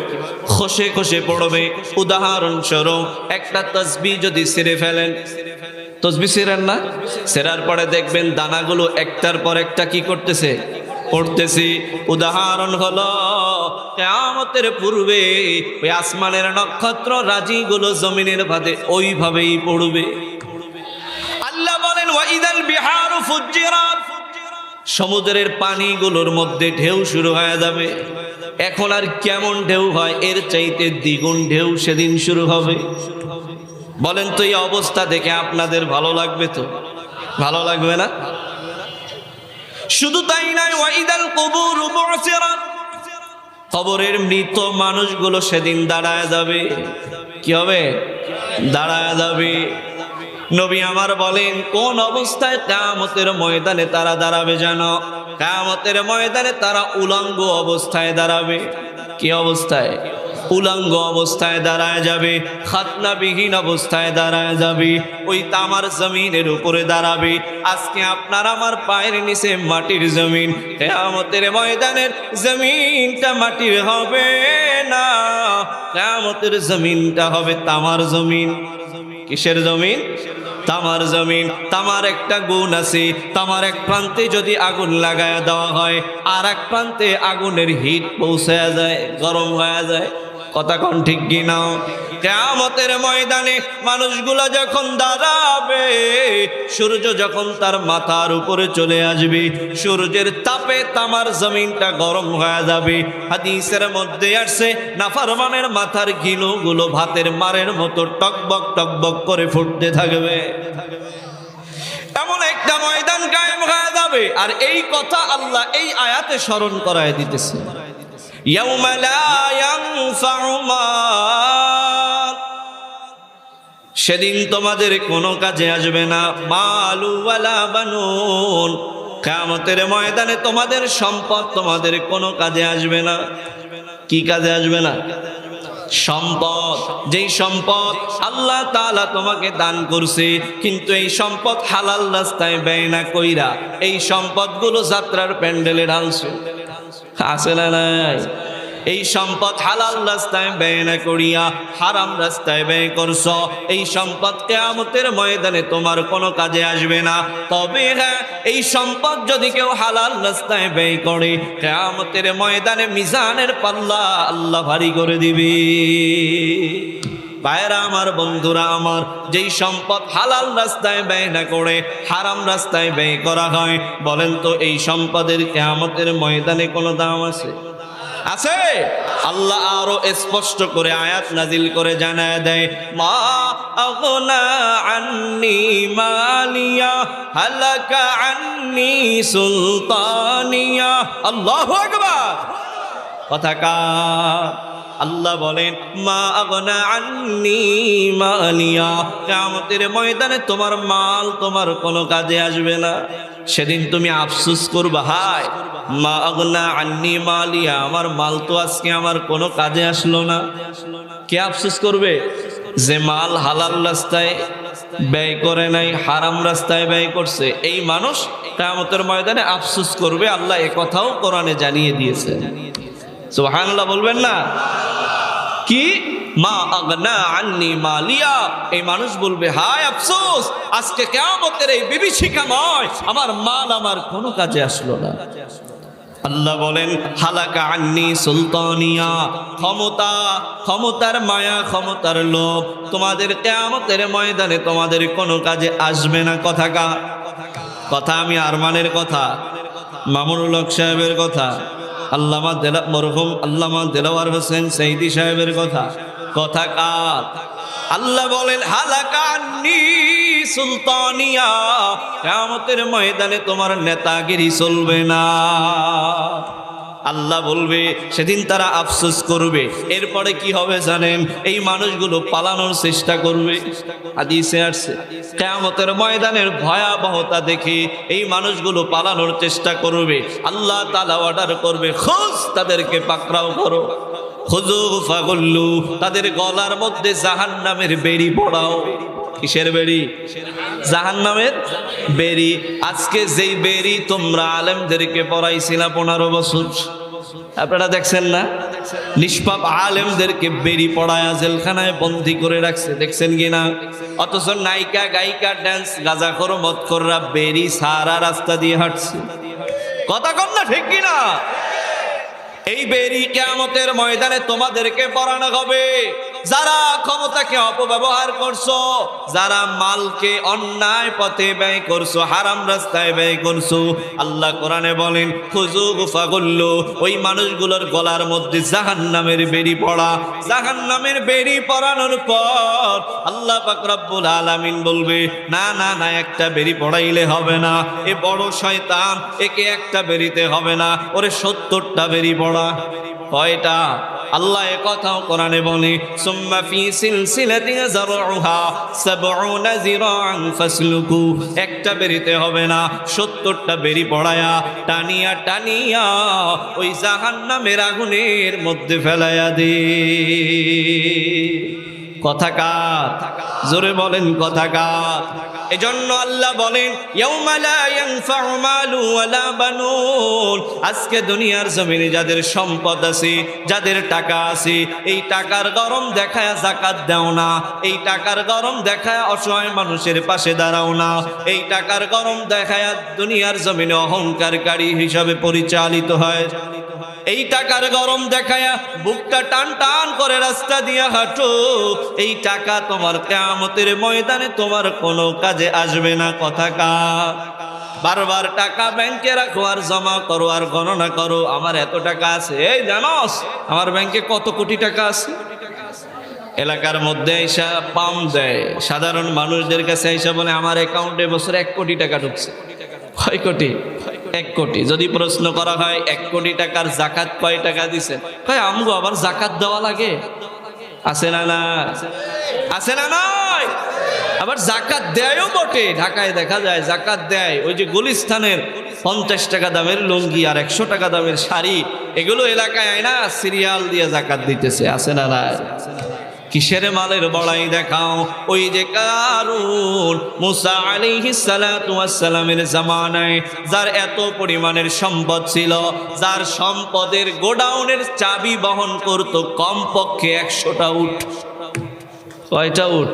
খসে খসে পড়বে। উদাহরণস্বরূপ একটা তাসবিহ যদি ছিঁড়ে ফেলেন, তাসবিহ ছিঁড়েন না, ছেঁড়ার পরে দেখবেন দানাগুলো একটার পর একটা কি করতেছে? পড়তেছি। উদাহরণ হলো কিয়ামতের পূর্বে ওই আসমানের নক্ষত্র রাজিগুলো জমিনের ভাদে ওইভাবেই পড়বে। আল্লাহ বলেন ওয়া ইদাল বিহারু ফুজ্জিরাত, সমুদ্রের পানিগুলোর মধ্যে ঢেউ শুরু হয়ে যাবে। এখন আর কেমন ঢেউ হয়, এর চাইতে দ্বিগুণ ঢেউ সেদিন শুরু হবে। বলেন তো এই অবস্থা দেখে আপনাদের ভালো লাগবে? তো ভালো লাগবে না? শুধু তাই নয়, ওয়াইদাল কুবুরু বু'সিরাত, কবরের মৃত মানুষগুলো সেদিন দাঁড়ায় যাবে। কি হবে? দাঁড়ায় যাবে। নবী আমার বলেন কোন অবস্থায় কিয়ামতের ময়দানে তারা দাঁড়াবে জানো? কিয়ামতের ময়দানে তারা উলঙ্গ অবস্থায় দাঁড়াবে। কি অবস্থায়? উলঙ্গ অবস্থায় দাঁড়ায় যাবে, খাতনাবিহীন অবস্থায় দাঁড়ায় যাবে, ওই তামার জমিনের উপরে দাঁড়াবে। আজকে আপনার আমার পায়ের নিচে মাটির জমিন, কিয়ামতের ময়দানের জমিনটা মাটির হবে না, কিয়ামতের জমিনটা হবে তামার জমিন। কিসের জমিন? তামার জমিন। তামার একটা গুণ আছে, তামার এক প্রান্তে যদি আগুন লাগায় দেওয়া হয় আর এক প্রান্তে আগুনের হিট পৌঁছায় যায়, গরম হয়ে যায়। কথা কোন ঠিক কিনা? কিয়ামতের ময়দানে মানুষগুলা যখন দাঁড়াবে, সূর্য যখন তার মাথার উপরে চলে আসবে, সূর্যের তাপে তামার জমিনটা গরম হয়ে যাবে। হাদিসের মধ্যে আসছে নাফরমানের মাথার ঘিলুগুলো ভাতের মারের মতো টকবক টকবক করে ফুটতে থাকবে। এমন একটা ময়দান কায়েম হয়ে যাবে। আর এই কথা আল্লাহ এই আয়াতে স্মরণ করায় দিতেছে, ইয়াউমা লা ইয়ানফাউ মাল, সেদিন তোমাদের কোনো কাজে আসবে না, মালু ওয়ালা বানুন, কিয়ামতের ময়দানে তোমাদের সম্পদ তোমাদের কোনো কাজে আসবে না। কি কাজে আসবে না? সম্পদ। যেই সম্পদ আল্লাহ তাআলা তোমাকে দান করছে, কিন্তু এই সম্পদ হালাল রাস্তায় ব্যয় না কইরা এই সম্পদগুলো যাত্রার প্যান্ডেলে ঢালছো, আছে না নাই? এই সম্পদ হালাল রাস্তায় ব্যয় না করিয়া হারাম রাস্তায় ব্যয় করছো, এই সম্পদ কিয়ামতের ময়দানে তোমার কোনো কাজে আসবে না। তবে হ্যাঁ, এই সম্পদ যদি কেউ হালাল রাস্তায় ব্যয় করে, কিয়ামতের ময়দানে মিজানের পাল্লা আল্লাহ ভারী করে দিবে। ভাইরা আমার, বন্ধুরা আমার, যেই সম্পদ হালাল রাস্তায় ব্যয় না করে হারাম রাস্তায় ব্যয় করা হয়, বলেন তো এই সম্পদের কিয়ামতের ময়দানে কোনো দাম আছে? আছে? আল্লাহ আরো স্পষ্ট করে আয়াত নাজিল করে জানায় দেয়, মা আগনা আন্নি মালিয়া হালাকা আন্নি সুলতানিয়া। আল্লাহু আকবার। কথা কার? আল্লাহ বলেন, মা আগনা আন্নি মালিয়া, কিয়ামতের ময়দানে তোমার মাল তোমার কোনো কাজে আসবে না। সেদিন তুমি আফসোস করবা, হায় মা আগনা আন্নি মালিয়া, আমার মাল তো আজকে আমার কোনো কাজে আসলো না। কে আফসোস করবে? যে মাল হালাল রাস্তায় ব্যয় করে নাই, হারাম রাস্তায় ব্যয় করছে, এই মানুষ কিয়ামতের ময়দানে আফসোস করবে। আল্লাহ এ কথাও কোরআনে জানিয়ে দিয়েছে। সুবহানাল্লাহ বলবেন না? কি? মা আগনা আন্নি মালিয়া, এই মানুষ বলবে, হায় আফসোস, আজকে কিয়ামতের এই বিভীষিকাময় আমার মাল আমার কোনো কাজে আসলো না। আল্লাহ বলেন, হালাকা আন্নি সুলতানিয়া, ক্ষমতা, ক্ষমতার মায়া, ক্ষমতার লোভ তোমাদের কিয়ামতের ময়দানে তোমাদের কোনো কাজে আসবে না। কথা আমি আরমানের কথা, মামুনুল হক সাহেবের কথা, মরহুম আল্লামা দেলাওয়ার হোসেন সাইদি সাহেবের কথা কার? আল্লাহ বলেন, হালাকা আন্নি সুলতানিয়া, কিয়ামতের ময়দানে তোমার নেতাগিরি চলবে না। আল্লাহ বলবে, সেদিন তারা আফসোস করবে। এরপরে কি হবে জানেন? এই মানুষগুলো পালানোর চেষ্টা করবে। হাদিসে আসছে, কিয়ামতের ময়দানের ভয়াবহতা দেখে এই মানুষগুলো পালানোর চেষ্টা করবে। আল্লাহ তাআলা অর্ডার করবে, খুঁজ, তাদেরকে পাকড়াও করো। খুযু ফাগুল্লু, তাদের গলার মধ্যে জাহান্নামের বেড়ি পড়াও। কিসের বেড়ি? জাহান্নামের বেড়ি। আজকে যেই বেড়ি তোমরা আলেমদেরকে পড়াইছিলা 15 বছর, আপনারা দেখছেন না? নিষ্পাপ আলেমদেরকে বেড়ি পড়ায়া জেলখানায় বন্দী করে রাখছে, দেখছেন কিনা? অথচ নায়িকা, গায়িকা, ড্যান্স, গাঁজাখোর, মদখোররা বেড়ি সারা রাস্তা দিয়ে হাঁটছে। কথা কন না ঠিক কিনা? এই বেড়ি কিয়ামতের ময়দানে তোমাদেরকে পরানো হবে। যারা ক্ষমতাকে অপব্যবহার করছো, যারা মালকে অন্যায় পথে ব্যয় করছো, হারাম রাস্তায় ব্যয় করছো, আল্লাহ কোরআনে বলেন, খুযু ফাগুল্লু, ওই মানুষগুলোর গলার মধ্যে জাহান্নামের বেড়ি পড়া। জাহান্নামের বেড়ি পরানোর পর আল্লাহ পাক রব্বুল আলামিন বলবে, না না না, একটা বেড়ি পড়াইলে হবে না, এ বড় শয়তান, একে একটা বেড়িতে হবে না, ওরে 70টা বেড়ি পড়া। কয়টা? আল্লাহ এ কথাও কোরআনে বলে, সুম্মা ফি সিলসিলাতিন যারউহা 70 যিরাআন ফাসলুকু, একটা বেরিতে হবে না, 70টা বেরি পড়ায়া টানিয়া টানিয়া ওই জাহান্নামের আগুনের মধ্যে ফেলাইয়া দে। কথা কার? জোরে বলেন, কথা কার? এজন্য আল্লাহ বলেন, ইয়াউমা লা ইয়ানফাউ মালু ওয়ালা বানুন, আজকে দুনিয়ার জমিনে যাদের সম্পদ আছে, যাদের টাকা আছে, এই টাকার গরম দেখায় যাকাত দাও না, এই টাকার গরম দেখায় অসহায় মানুষের পাশে দাঁড়াও না, এই টাকার গরম দেখায় দুনিয়ার জমিনে অহংকারকারী হিসাবে পরিচালিত হয়। এই টাকার গরম দেখায়া বুকটা টান টান করে রাস্তা দিয়া হাঁটো, এই টাকা তোমার কিয়ামতের ময়দানে তোমার কোনো কাজে আসবে না। কথা কা বারবার টাকা ব্যাংকে রাখো আর জমা করো আর গণনা করো, আমার এত টাকা আছে। এই জানোস আমার ব্যাংকে কত কোটি টাকা আছে? এলাকার মধ্যে এসা পাম দেয়, সাধারণ মানুষদের কাছে এসে বলে আমার অ্যাকাউন্টে বছরে 1 কোটি টাকা ঢুকছে। কয় কোটি? 1 কোটি। যদি প্রশ্ন করা হয় 1 কোটি টাকার জাকাত কয় টাকা দিছেন, কয় আমগো আবার জাকাত দেওয়া লাগে। আছে না না? আছে না নয়? আবার জাকাত দেয়ও বটে। ঢাকায় দেখা যায় জাকাত দেয়, ওই যে গুলিস্তানের 50 টাকা দামের লুঙ্গি আর 100 টাকা দামের শাড়ি, এগুলো এলাকায় আয়না সিরিয়াল দিয়ে জাকাত দিতেছে। আছে না না? কিসের মালের বড়াই দেখাও? ওই যে কারুন মুসা আলাইহিস সালাতু ওয়াস সালামের জামানায় যার এত পরিমাণের সম্পদ ছিল, যার সম্পদের গোডাউনের চাবি বহন করত কমপক্ষে 100টা উট। কয়টা উট?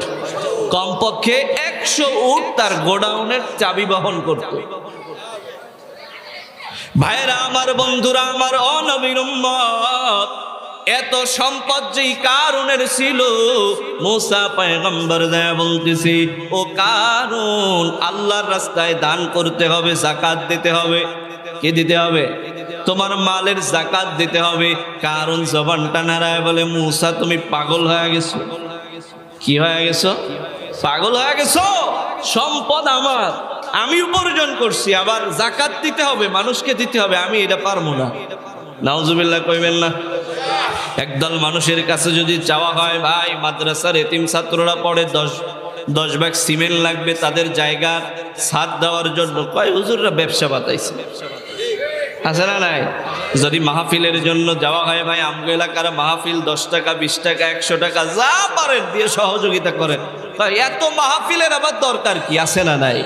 কমপক্ষে 100 উট তার গোডাউনের চাবি বহন করত। ভাইরা আমার, বন্ধুরা আমার, ও নবীর উম্মত, এত সম্পদ যেই কারুনের ছিল, মুসা পয়গম্বর দেয়া বলতেছি, ও কারুন আল্লাহর রাস্তায় দান করতে হবে, যাকাত দিতে হবে। কি দিতে হবে? তোমার মালের যাকাত দিতে হবে। কারুন জবানটা নাড়ায় বলে, মুসা তুমি পাগল হয়ে গেছো। কি হয়ে গেছো? পাগল হয়ে গেছো? সম্পদ আমার, আমি উপার্জন করছি, আবার যাকাত দিতে হবে, মানুষকে দিতে হবে, আমি এটা পারবো না। নাউজুবিল্লাহ কইবেন না? একদল মানুষের কাছে যদি চাওয়া হয়, ভাই মাদ্রাসার এতিম ছাত্ররা পড়ে, 10 ব্যাগ সিমেন্ট লাগবে তাদের জায়গার ছাদ দেওয়ার জন্য, কয় হুজুররা ব্যবসা বাতাইছে। আছে না নাই? যদি মাহফিলের জন্য যাওয়া হয়, ভাই আমগো এলাকার মাহফিল 10 টাকা 20 টাকা 100 টাকা যা পারেন দিয়ে সহযোগিতা করেন। এত মাহফিলের আবার দরকার কি? আছে না নাই?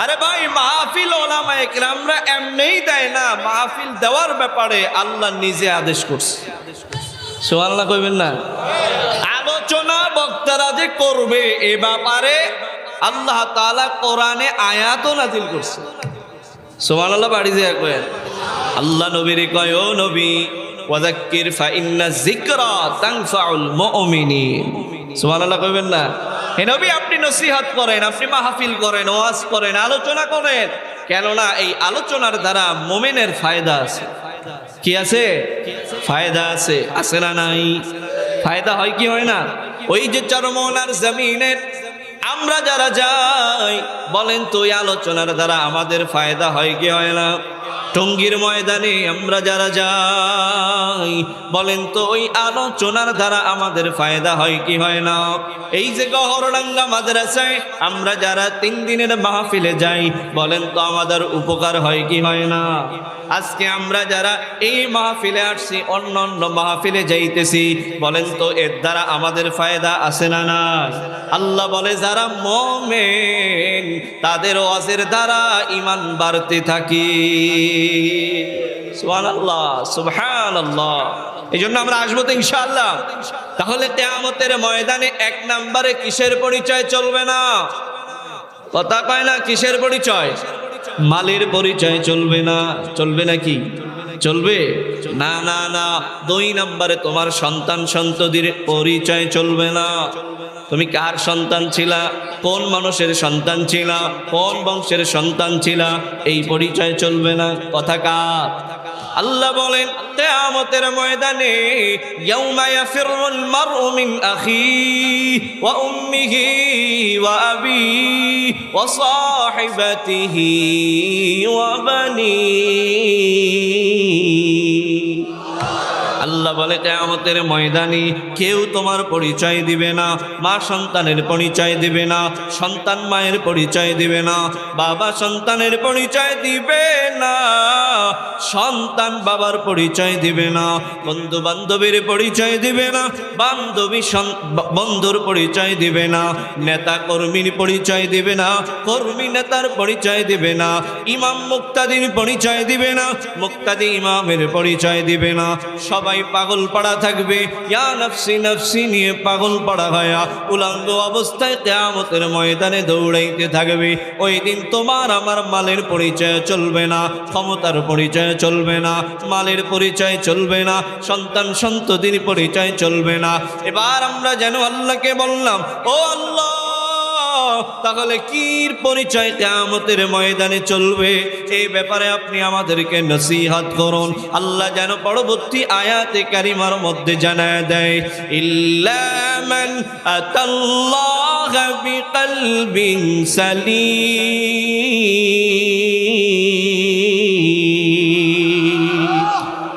আরে ভাই মাহফিল ওলামায়ে কেরামরা এমনিই দেয় না, মাহফিল দেওয়ার ব্যাপারে আল্লাহ নিজে আদেশ করছে। সুবহানাল্লাহ কইবেন না? আলোচনা বক্তারা যে করবে এ ব্যাপারে আল্লাহ তাআলা কোরআনে আয়াতও নাযিল করছে। সুবহানাল্লাহ বাড়ি যায় কয়, আল্লাহ নবীরে কয়, ও নবী ওয়াযাক্কির ফা ইন্না যিকরা তানফাউল মুমিনিন। সুবহানাল্লাহ কইবেন না? হে নবী আপনি নসিহত করেন, আপনি মাহফিল করেন, ওয়াজ করেন, আলোচনা করেন, কেননা এই আলোচনার দ্বারা মুমিনের ফায়দা আছে। কি আছে? ফায়দা আছে। আছে না নাই? ফায়দা হয় কি হয় না? ওই যে চরমনার জমিনের আমরা যারা যাই, বলেন তো এই আলোচনার দ্বারা আমাদের ফায়দা হয় কি হয় না? টঙ্গীর ময়দানে আমরা যারা যাই, বলেন তো ওই আলোচনার দ্বারা আমাদের ফায়দা হয় কি হয় না? এই যে গহরডাঙ্গা মাদ্রাসায় আমরা যারা 3 দিনের মাহফিলে যাই, বলেন তো আমাদের উপকার হয় কি হয় না? আজকে আমরা যারা এই মাহফিলে আসছি, অন্য অন্য মাহফিলে যাইতেছি, বলেন তো এর দ্বারা আমাদের ফায়দা আছে না না? আল্লাহ বলে যারা মুমিন তাদের ওয়াজের দ্বারা ঈমান বাড়তে থাকে। সুবহানাল্লাহ, সুবহানাল্লাহ। এই জন্য আমরা আসবো তো ইনশাআল্লাহ। তাহলে কিয়ামতের ময়দানে 1 নম্বরে কিসের পরিচয় চলবে না? কথা কয় না? কিসের পরিচয়? মালের পরিচয় চলবে না। চলবে নাকি? চলবে না? না না। 2 নম্বরে তোমার সন্তান সন্ততির পরিচয় চলবে না। তুমি কার সন্তান ছিলা, কোন মানুষের সন্তান ছিলা, কোন বংশের সন্তান ছিলা, এই পরিচয় চলবে না। কথা কার? আল্লাহ বলেন কিয়ামতের ময়দানে ইয়াউমা ইয়াফিরুল মারউ মিন আখিহি ওয়া উম্মিহি ওয়া আবিহি ওয়া সাহিবাতিহি ওয়া বানিহি। আল্লাহ বলে কিয়ামতের ময়দানে কেউ তোমার পরিচয় দিবে না, মা সন্তানের পরিচয় দিবে না, সন্তান মায়ের পরিচয় দিবে না, বাবা সন্তানের পরিচয় দিবে না, সন্তান বাবার পরিচয় দিবে না, বন্ধু বান্ধবীর পরিচয় দিবে না, বান্ধবী বন্ধুর পরিচয় দিবে না, নেতা কর্মীর পরিচয় দিবে না, কর্মী নেতার পরিচয় দিবে না, ইমাম মুক্তাদির পরিচয় দিবে না, মুক্তাদি ইমামের পরিচয় দিবে না। সবাই সবাই পাগল পাড়া থাকবে, ইয়া নফসি নফসি নিয়ে পাগল পাড়া হয়া উলঙ্গ অবস্থায় কিয়ামতের ময়দানে দৌড়াইতে থাকবে। ওই দিন তোমার আমার মালের পরিচয় চলবে না, ক্ষমতার পরিচয় চলবে না, মালের পরিচয় চলবে না, সন্তান সন্ততির পরিচয় চলবে না। এবার আমরা যেন আল্লাহকে বললাম, ও আল্লাহ, তাহলে কি পরিচয় কিয়ামতের ময়দানে চলবে? এই ব্যাপারে আপনি আমাদেরকে নসিহত করুন। আল্লাহ যেন পরবর্তী আয়াতে কারিমার মধ্যে জানায় দেয়, ইল্লা মান আতাল্লাহ বিকলবিন সালিম।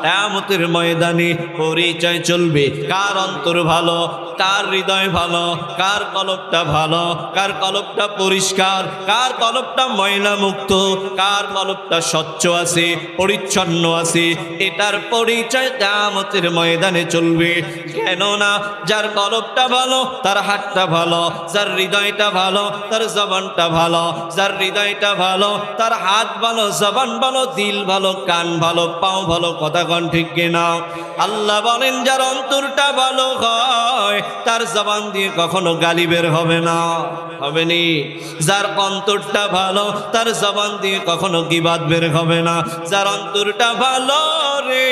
কিয়ামতের ময়দানে পরিচয় চলবে কার অন্তর ভালো, কার হৃদয় ভালো, কার কলবটা ভালো, কার কলবটা পরিষ্কার, কার কলবটা ময়লা মুক্ত, কার কলবটা স্বচ্ছ আছে, পরিচ্ছন্ন আছে। এটার পরিচয় কিয়ামতের ময়দানে চলবে। কেননা যার কলবটা ভালো তার হাতটা ভালো, যার হৃদয়টা ভালো তার জবানটা ভালো, যার হৃদয়টা ভালো তার হাত ভালো, জবান ভালো, দিল ভালো, কান ভালো, পাও ভালো। কথা কোন ঠিক কিনা? আল্লাহ বলেন যার অন্তরটা ভালো হয় তার জবান দিয়ে কখনো গালি বের হবে না, হবে নি। যার অন্তরটা ভালো তার জবান দিয়ে কখনো গীবাত বের হবে না। যার অন্তরটা ভালো রে,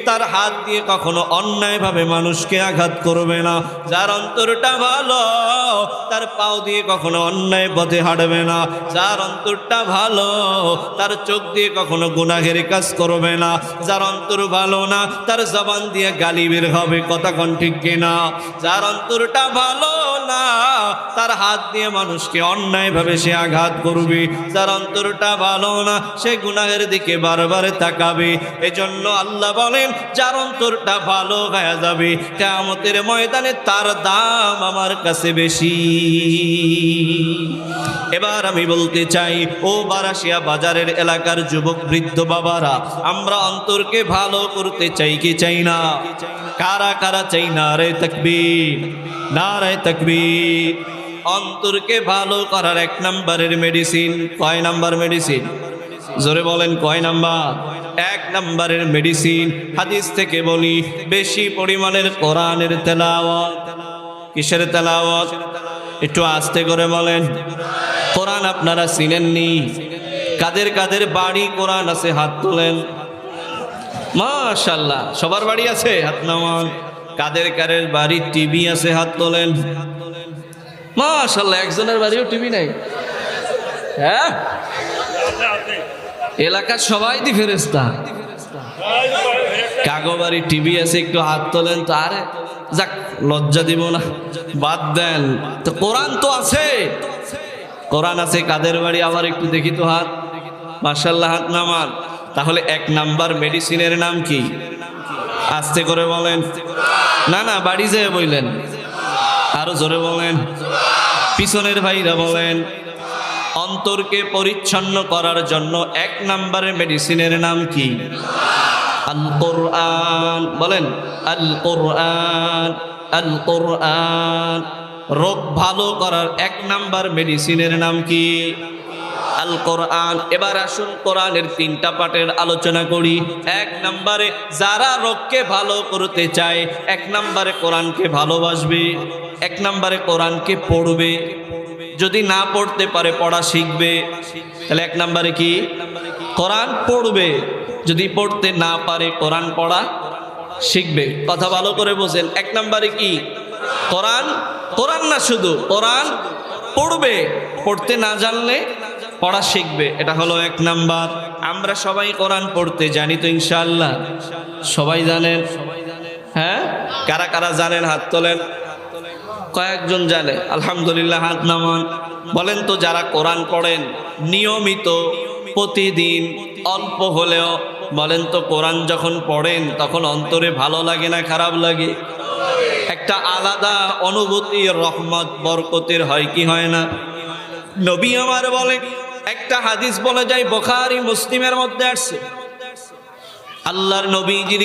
তার হাত দিয়ে কখনো অন্যায়ভাবে মানুষকে আঘাত করবে না। যার অন্তরটা ভালো তার পাও দিয়ে কখনো অন্যায় পথে হাঁটবে না। যার অন্তরটা ভালো তার চোখ দিয়ে কখনো গুনাহের কাজ করবে না। যার অন্তর ভালো না তার জবান দিয়ে গালি বের হবে। কথা কোন ঠিক কিনা? যার অন্তরটা ভালো না তার হাত দিয়ে মানুষকে অন্যায়ভাবে সে আঘাত করবে। যার অন্তরটা ভালো না সে গুনাহের দিকে বারবার তাকাবে। এজন্য আল্লাহ বলেন যার অন্তরটা ভালো হয়ে যাবে কিয়ামতের ময়দানে তার দাম আমার কাছে বেশি। এবার আমি বলতে চাই, ও বারাসিয়া বাজারের এলাকার যুবক বৃদ্ধ বাবারা, আমরা অন্তরকে ভালো করতে চাই কি চাই না? কারা কারা চাই? নারে তাকবীর, নারে তাকবীর। অন্তরকে ভালো করার এক নম্বরের মেডিসিন, কয় নাম্বার মেডিসিন? জোরে বলেন, কয় নাম্বার? এক নম্বরের মেডিসিন। হাদিস থেকে বলি, বেশি পরিমাণের কোরআনের তেলাওয়াত। কিসের তেলাওয়াত? একটু আস্তে করে বলেন। কোরআন আপনারা চিনেননি? কাদের কাদের বাড়ি কোরআন আছে হাত তোলেন। মাশাআল্লাহ, সবার বাড়ি আছে, হাত নামান। কাদের কাদের বাড়ি টিভি আছে হাত তোলেন। মাশাআল্লাহ, একজনের বাড়িও টিভি নাই। হ্যাঁ, এলাকার সবাই দি ফেরেশতা। কাগো বাড়ি টিভি আছে, একটু হাত তোলেন তো। আরে যাক, লজ্জা দিব না, বাদ দেন তো। কোরআন তো আছে, কোরআন আছে কাদের বাড়ি আবার একটু দেখি তো হাত। মাশাআল্লাহ, হাত নামান। তাহলে এক নাম্বার মেডিসিনের নাম কি? আস্তে করে বলেন। না না, বাড়ি যেয়ে বললেন, আরো জোরে বলেন। পিছনের ভাইরা বলেন। অন্তরকে পরিচ্ছন্ন করার জন্য এক নাম্বারের মেডিসিনের নাম কি? আল কোরআন। বলেন আল কোরআন, আল কোরআন। রোগ ভালো করার এক নাম্বার মেডিসিনের নাম কি? আল কোরআন। এবার আসুন কোরআনের তিনটা পার্টের আলোচনা করি। এক নম্বরে যারা রোগকে ভালো করতে চায়, এক নম্বরে কোরআনকে ভালোবাসবে, এক নম্বরে কোরআনকে পড়বে। যদি না পড়তে পারে পড়া শিখবে। তাহলে এক নম্বরে কি? কোরআন পড়বে। যদি পড়তে না পারে কোরআন পড়া শিখবে। কথা ভালো করে বোঝেন। এক নম্বরে কি? কোরআন। কোরআন না শুধু, কোরআন পড়বে, পড়তে না জানলে পড়া শিখবে। এটা হলো এক নাম্বার। আমরা সবাই কোরআন পড়তে জানি তো ইনশাআল্লাহ? সবাই জানেন? হ্যাঁ, কারা কারা জানেন হাত তোলেন। কয়েকজন জানে, আলহামদুলিল্লাহ, হাত নামান। বলেন তো, যারা কোরআন পড়েন নিয়মিত, প্রতিদিন অল্প হলেও, বলেন তো কোরআন যখন পড়েন তখন অন্তরে ভালো লাগে না খারাপ লাগে? একটা আলাদা অনুভূতি, রহমত, বরকতের হয় কি হয় না? নবী আমার বলে, একটা হাদিস বলে যায় বুখারী মুসলিমের মধ্যে আসছে, আল্লাহর নবীজির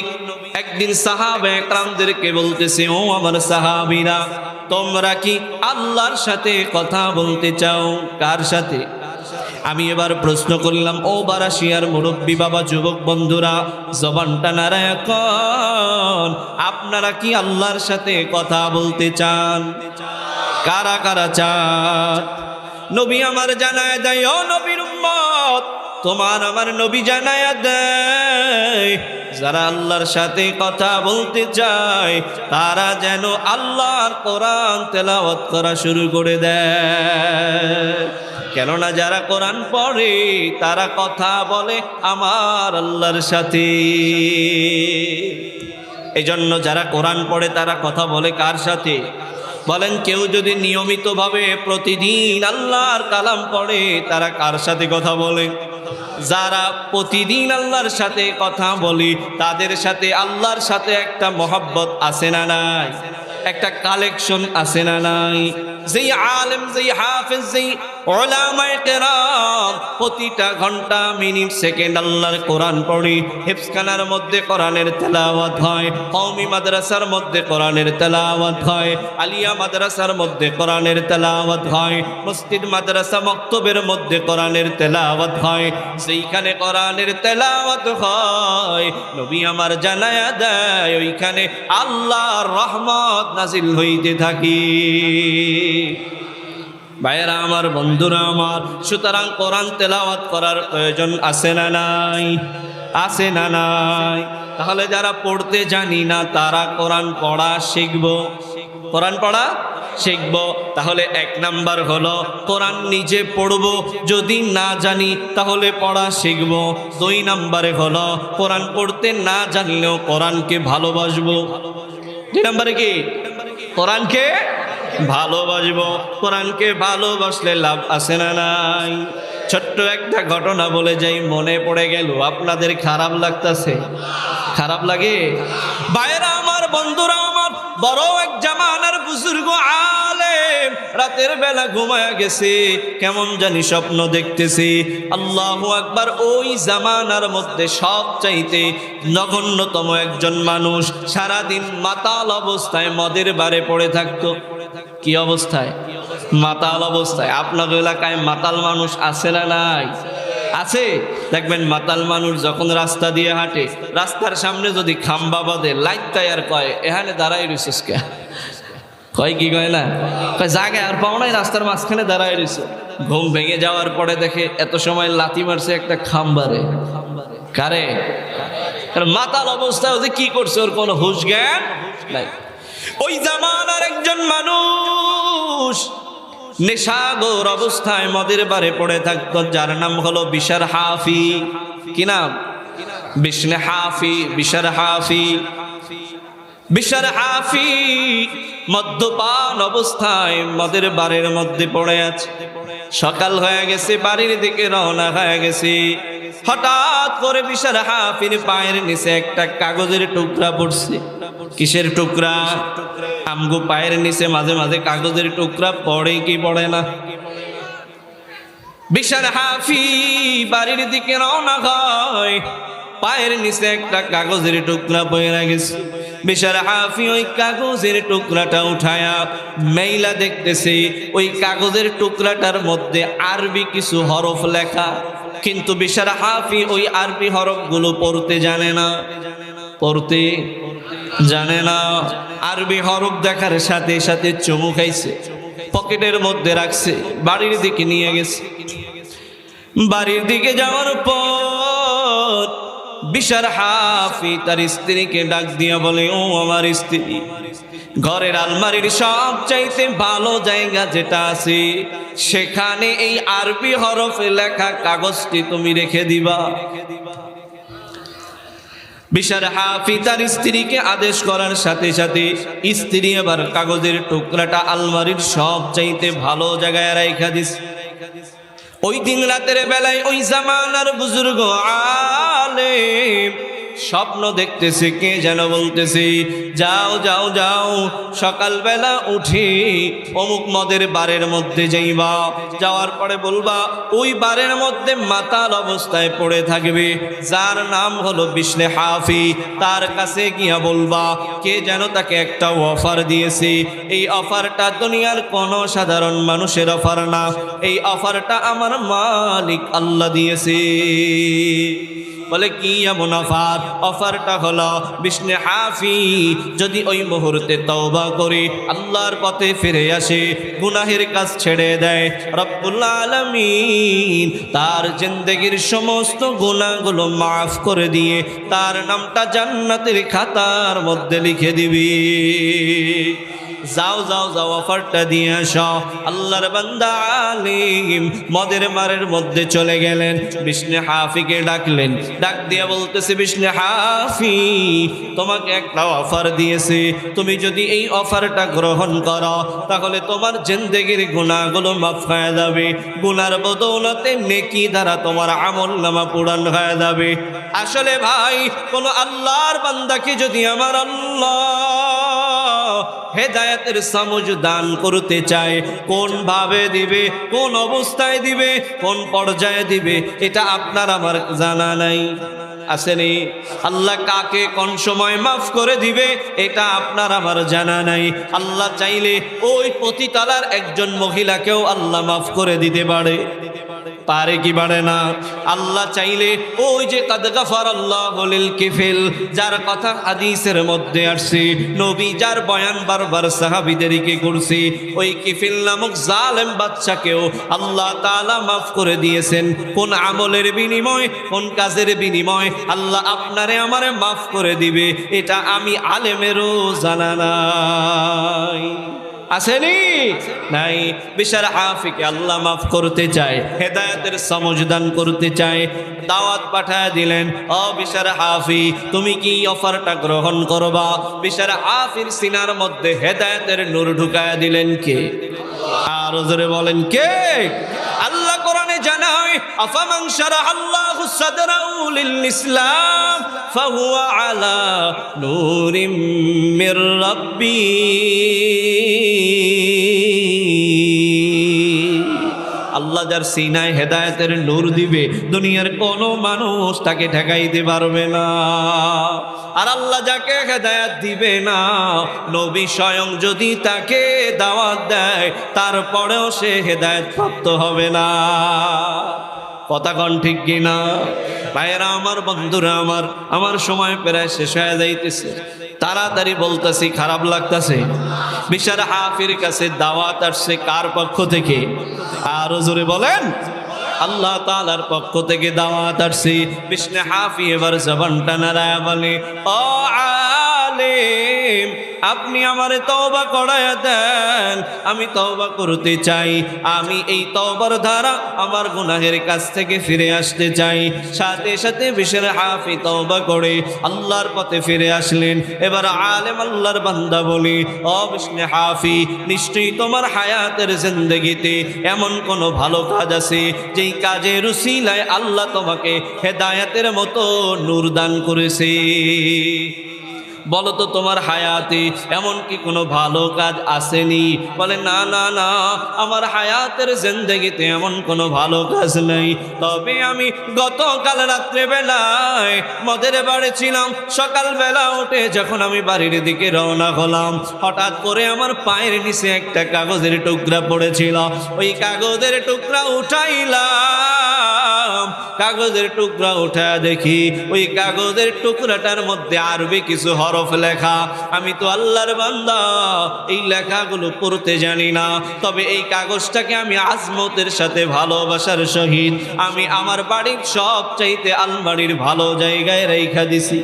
একদিন সাহাবা একরামদেরকে বলতেছে, ও আমার সাহাবীরা, তোমরা কি আল্লাহর সাথে কথা বলতে চাও? কার সাথে? আমি এবার প্রশ্ন করলাম, ও বারাশিয়ার মুরব্বী বাবা, যুবক বন্ধুরা, জবানটা নাড়ায় কোন, আপনারা কি আল্লাহর সাথে কথা বলতে চান? কারা কারা চান? নবী আমার জানায় দেয়, ও নবীর উম্মত, তোমার আমার নবী জানায় দেয়, যারা আল্লাহর সাথে কথা বলতে চায় তারা যেন আল্লাহর কোরআন তেলাওয়াত করা শুরু করে দেয়। কেননা যারা কোরআন পড়ে তারা কথা বলে আমার আল্লাহর সাথে। এজন্য যারা কোরআন পড়ে তারা কথা বলে কার সাথে? বলেন, কেউ যদি নিয়মিতভাবে প্রতিদিন আল্লাহর কালাম পড়ে তারা কার সাথে কথা বলে? যারা প্রতিদিন আল্লাহর সাথে কথা বলি তাদের সাথে আল্লাহর সাথে একটা মহব্বত আছে না নাই? একটা কালেকশন আছে না নাই? যেই আলেম, যেই হাফেজ, যেই উলামায়ে কেরাম প্রতিটা ঘন্টা মিনিট সেকেন্ড আল্লাহর কোরআন পড়ি, হিফজখানার মধ্যে কোরআনের তেলাওয়াত হয়, কওমি মাদ্রাসার মধ্যে কোরআনের তেলাওয়াত হয়, আলিয়া মাদ্রাসার মধ্যে কোরআনের তেলাওয়াত হয়, মসজিদ মাদ্রাসা মক্তবের মধ্যে কোরআনের তেলাওয়াত হয়। যেইখানে কোরআনের তেলাওয়াত হয় নবী আমার জানায়া দেয় ওইখানে আল্লাহর রহমত নাজিল হইতে থাকে। ভাইয়েরা আমার, বন্ধুরা আমার, সুতরাং কোরআন তেলাওয়াত করার প্রয়োজন আছে না নাই? আছে না নাই? তাহলে যারা পড়তে জানি না তারা কোরআন পড়া শিখব, কোরআন পড়া শিখব। তাহলে 1 নাম্বার হলো কোরআন নিজে পড়ব, যদি না জানি তাহলে পড়া শিখব। 2 নাম্বারে হলো কোরআন পড়তে না জানলেও কোরআনকে ভালোবাসবো। 2 নাম্বারে কি? কোরআনকে ভালোবাসবো। কোরআনকে ভালোবাসলে লাভ আছে না নাই? ছোট্ট একটা ঘটনা বলে যাই, মনে পড়ে গেল, আপনাদের খারাপ লাগতেছে? খারাপ লাগে? ভাইরা আমার, বন্ধুরা আমার, বড় এক জামানার বুজুর্গ আলেম রাতের বেলা ঘুমায়া গেছে, কেমন জানি স্বপ্ন দেখতেছে। আল্লাহু আকবার। ওই জামানার মধ্যে সবচাইতে নগণ্যতম একজন মানুষ সারাদিন মাতাল অবস্থায় মদের বারে পড়ে থাকতো। কি অবস্থায়? মাতাল অবস্থায়। আপনাদের এলাকায় মাতাল মানুষ আছে না নাই? আছে। দেখবেন মাতাল মানুষ যখন রাস্তা দিয়ে হাঁটে, রাস্তার সামনে যদি খাম্বা বাঁধে, লাইট টায়ার কয় এখানে দাঁড়াই রইছিস কে? কয় কি কয় না? কয় জায়গায় আর পাও নাই, রাস্তার মাঝখানে দাঁড়াই রইছে। ঘুম ভেঙে যাওয়ার পরে দেখে এত সময় লাথি মারছে একটা খাম্বারে। কারে? মাতাল অবস্থায় ওদের কি করছে ওর কোনো হুঁশ জ্ঞান নাই। ওই জামানার একজন মানুষ নেশাগর অবস্থায় মদের বারে পড়ে থাকতো, যার নাম হলো বিশার হাফি। কি নাম? বিশনে হাফি, বিশার হাফি। বিশার হাফি মদ্যপান অবস্থায় মদের বারের মধ্যে পড়ে আছে। সকাল হয়ে গেছে, বাড়ির দিকে রওনা হয়ে গেছে। হঠাৎ করে বিশার হাফির পায়ের নিচে একটা কাগজের টুকরা পড়ছে। কিসের টুকরা? আমগো পায়ের নিচে মাঝে মাঝে কাগজের টুকরা পড়ে কি পড়ে না? বিশার হাফি বাড়ির দিকে রওনা হয়, পায়ের নিচে একটা কাগজের টুকরা পড়ে গেছে। বিশার হাফি ওই কাগজের টুকরাটা উঠায়া মেইলা দেখতেছে, ওই কাগজের টুকরাটার মধ্যে আরবি কিছু হরফ লেখা, কিন্তু বিশার হাফি ওই আরবি হরফগুলো পড়তে জানে না। পড়তে জানে না। আরবি হরফ দেখার সাথে সাথে চুমু খাইছে, পকেটের মধ্যে রাখছে, বাড়ির দিকে নিয়ে গেছে। বাড়ির দিকে যাওয়ার পর বিশার হাফি তার স্ত্রীকে ডাক দিয়া বলে, ও আমার স্ত্রী, ঘরের আলমারির সবচাইতে ভালো জায়গা যেটা আছে সেখানে এই আরবি হরফে লেখা কাগজটি তুমি রেখে দিবা। বিশার হাফি তার স্ত্রীকে আদেশ করার সাথে সাথে স্ত্রী এবার কাগজের টুকরাটা আলমারির সবচাইতে ভালো জায়গায় রাখা দিস। ওই দিন রাতের বেলায় ওই জামানার বুজুর্গ আলেম স্বপ্ন দেখতেছে, কে যেন বলতেছে, যাও যাও যাও, সকালবেলা উঠে অমুক মদের বারের মধ্যে যাইবা, যাওয়ার পরে বলবা ওই বারের মধ্যে মাতাল অবস্থায় পড়ে থাকবে যার নাম হলো বিশলে হাফি, তার কাছে গিয়া বলবা কে যেন তাকে একটা অফার দিয়েছে, এই অফারটা দুনিয়ার কোনো সাধারণ মানুষের অফার না, এই অফারটা আমার মালিক আল্লাহ দিয়েছে। বলে কি এমন অফার? অফারটা হলো বিশলে হাফি যদি ওই মুহূর্তে তওবা করে আল্লাহর পথে ফিরে আসে, গুনাহের কাজ ছেড়ে দেয়, রব্বুল আলামিন তার জিন্দেগির সমস্ত গুনাহগুলো মাফ করে দিয়ে তার নামটা জান্নাতের খাতার মধ্যে লিখে দিবি। যাও যাও যাও, অফারটা দিয়ে আসো। আল্লাহর বান্দা আলিম মদের মারের মধ্যে চলে গেলেন, বিশলে হাফিকে ডাকলেন, ডাক দিয়ে বলতেছে, বিশলে হাফি তোমাকে একটা অফার দিয়েছে, তুমি যদি এই অফারটা গ্রহণ করো তাহলে তোমার জিন্দেগির গুনাহগুলো মাফ হয়ে যাবে, গুনার বদৌলতে নেকি দ্বারা তোমার আমলনামা পূরণ হয়ে যাবে। আসলে ভাই, কোন আল্লাহর বান্দাকে যদি আমার আল্লাহ হেদায়েতের সমঝ দান করতে চায়, কোন ভাবে দিবে, কোন অবস্থায় দিবে, কোন পর্যায়ে দিবে, এটা আপনার আমার জানা নাই। আসেনি আল্লাহ কাকে কোন সময় মাফ করে দিবে এটা আপনার আমার জানা নাই। আল্লাহ চাইলে ওই পতিতালার একজন মহিলাকেও আল্লাহ মাফ করে দিতে পারে, পারে কি পারে না? আল্লাহ চাইলে ওই যে কাদ গাফারাল্লাহু লিল কিফিল, যার কথা হাদিসের মধ্যে আসছে, নবী যার বয়ান বারবার সাহাবীদেরকে করছে, ওই কিফিল নামক জালেম বাদশাকেও আল্লাহ তাআলা মাফ করে দিয়েছেন। কোন আমলের বিনিময়, কোন কাজের বিনিময় আল্লাহ আপনারে আমারে মাফ করে দিবে এটা আমি আলেমেরও জানা নাই। আসেনি নাই? বিশাল হাফিকে আল্লাহ মাফ করতে চায়, হেদায়েতের সমঝদান করতে চায়, দাওয়াত পাঠায় দিলেন, ও বিশাল হাফি তুমি কি অফারটা গ্রহণ করবা? বিশাল হাফির সিনার মধ্যে হেদায়েতের নূর ঢুকায়া দিলেন কে? আর জোরে বলেন কে? আল্লাহ কোরআনে জানায়, আফামান শারাহাল্লাহু সাদরাহু লিল ইসলাম ফাহুয়া আলা নূরিম মির রাব্বি। আল্লাহ যার সিনায় হেদায়েতের নূর দিবে দুনিয়ার কোনো মানুষ তাকে ঠেকাইতে পারবে না। আর আল্লাহ যাকে হেদায়েত দিবে না, নবী স্বয়ং যদি তাকে দাওয়াত দেয় তারপরেও সে হেদায়েত প্রাপ্ত হবে না। কথা কোন ঠিক কিনা? ভাইয়েরা আমার, বন্ধুরা আমার, আমার সময় প্রায় শেষ হয়ে যাইতেছে, তাড়াতাড়ি বলতেছি, খারাপ লাগতেছে। বিশাল হাফির কাছে দাওয়াত আসছে কার পক্ষ থেকে? আরো জোরে বলেন। আল্লাহ তাআলার পক্ষ থেকে দাওয়াত আসছে। বিশলে হাফি এবার জবানটা নাড়ায়া বলে, ও আলেম আপনি আমারে তওবা করায়া দেন, আমি তওবা করতে চাই, আমি এই তওবার দ্বারা আমার গুনাহের কাছ থেকে ফিরে আসতে চাই। সাথে সাথে বিশাল হাফি তওবা করে আল্লাহর পথে ফিরে আসলেন। এবার আলেম আল্লাহর বান্দা বলি, ও বিশলে হাফি নিশ্চয়ই তোমার হায়াতের জিন্দেগিতে এমন কোন ভালো কাজ আছে যেই কাজের উসিলায় আল্লাহ তোমাকে হেদায়েতের মতো নূর দান করেছে। বলো তো তোমার হায়াতে এমন কি কোনো ভালো কাজ আসেনি? বলে না না না, আমার হায়াতের জিন্দেগিতে এমন কোনো ভালো কাজ নেই। তবে আমি গতকাল রাত্রে বেলায় মদের বাড়ি ছিলাম, সকালবেলা উঠে যখন আমি বাড়ির দিকে রওনা হলাম, হঠাৎ করে আমার পায়ের নিচে একটা কাগজের টুকরা পড়েছিল, ওই কাগজের টুকরা উঠাইলাম, কাগজের টুকরা উঠা দেখি ওই কাগজের টুকরাটার মধ্যে আরবি কিছু হরফ লেখা। আমি তো আল্লাহর বান্দা, এই লেখাগুলো পড়তে জানি না, তবে এই কাগজটাকে আমি আজমতের সাথে ভালোবাসার সহিত আমি আমার বাড়ির সব চাইতে আলমারির ভালো জায়গায় রেখা দিছি।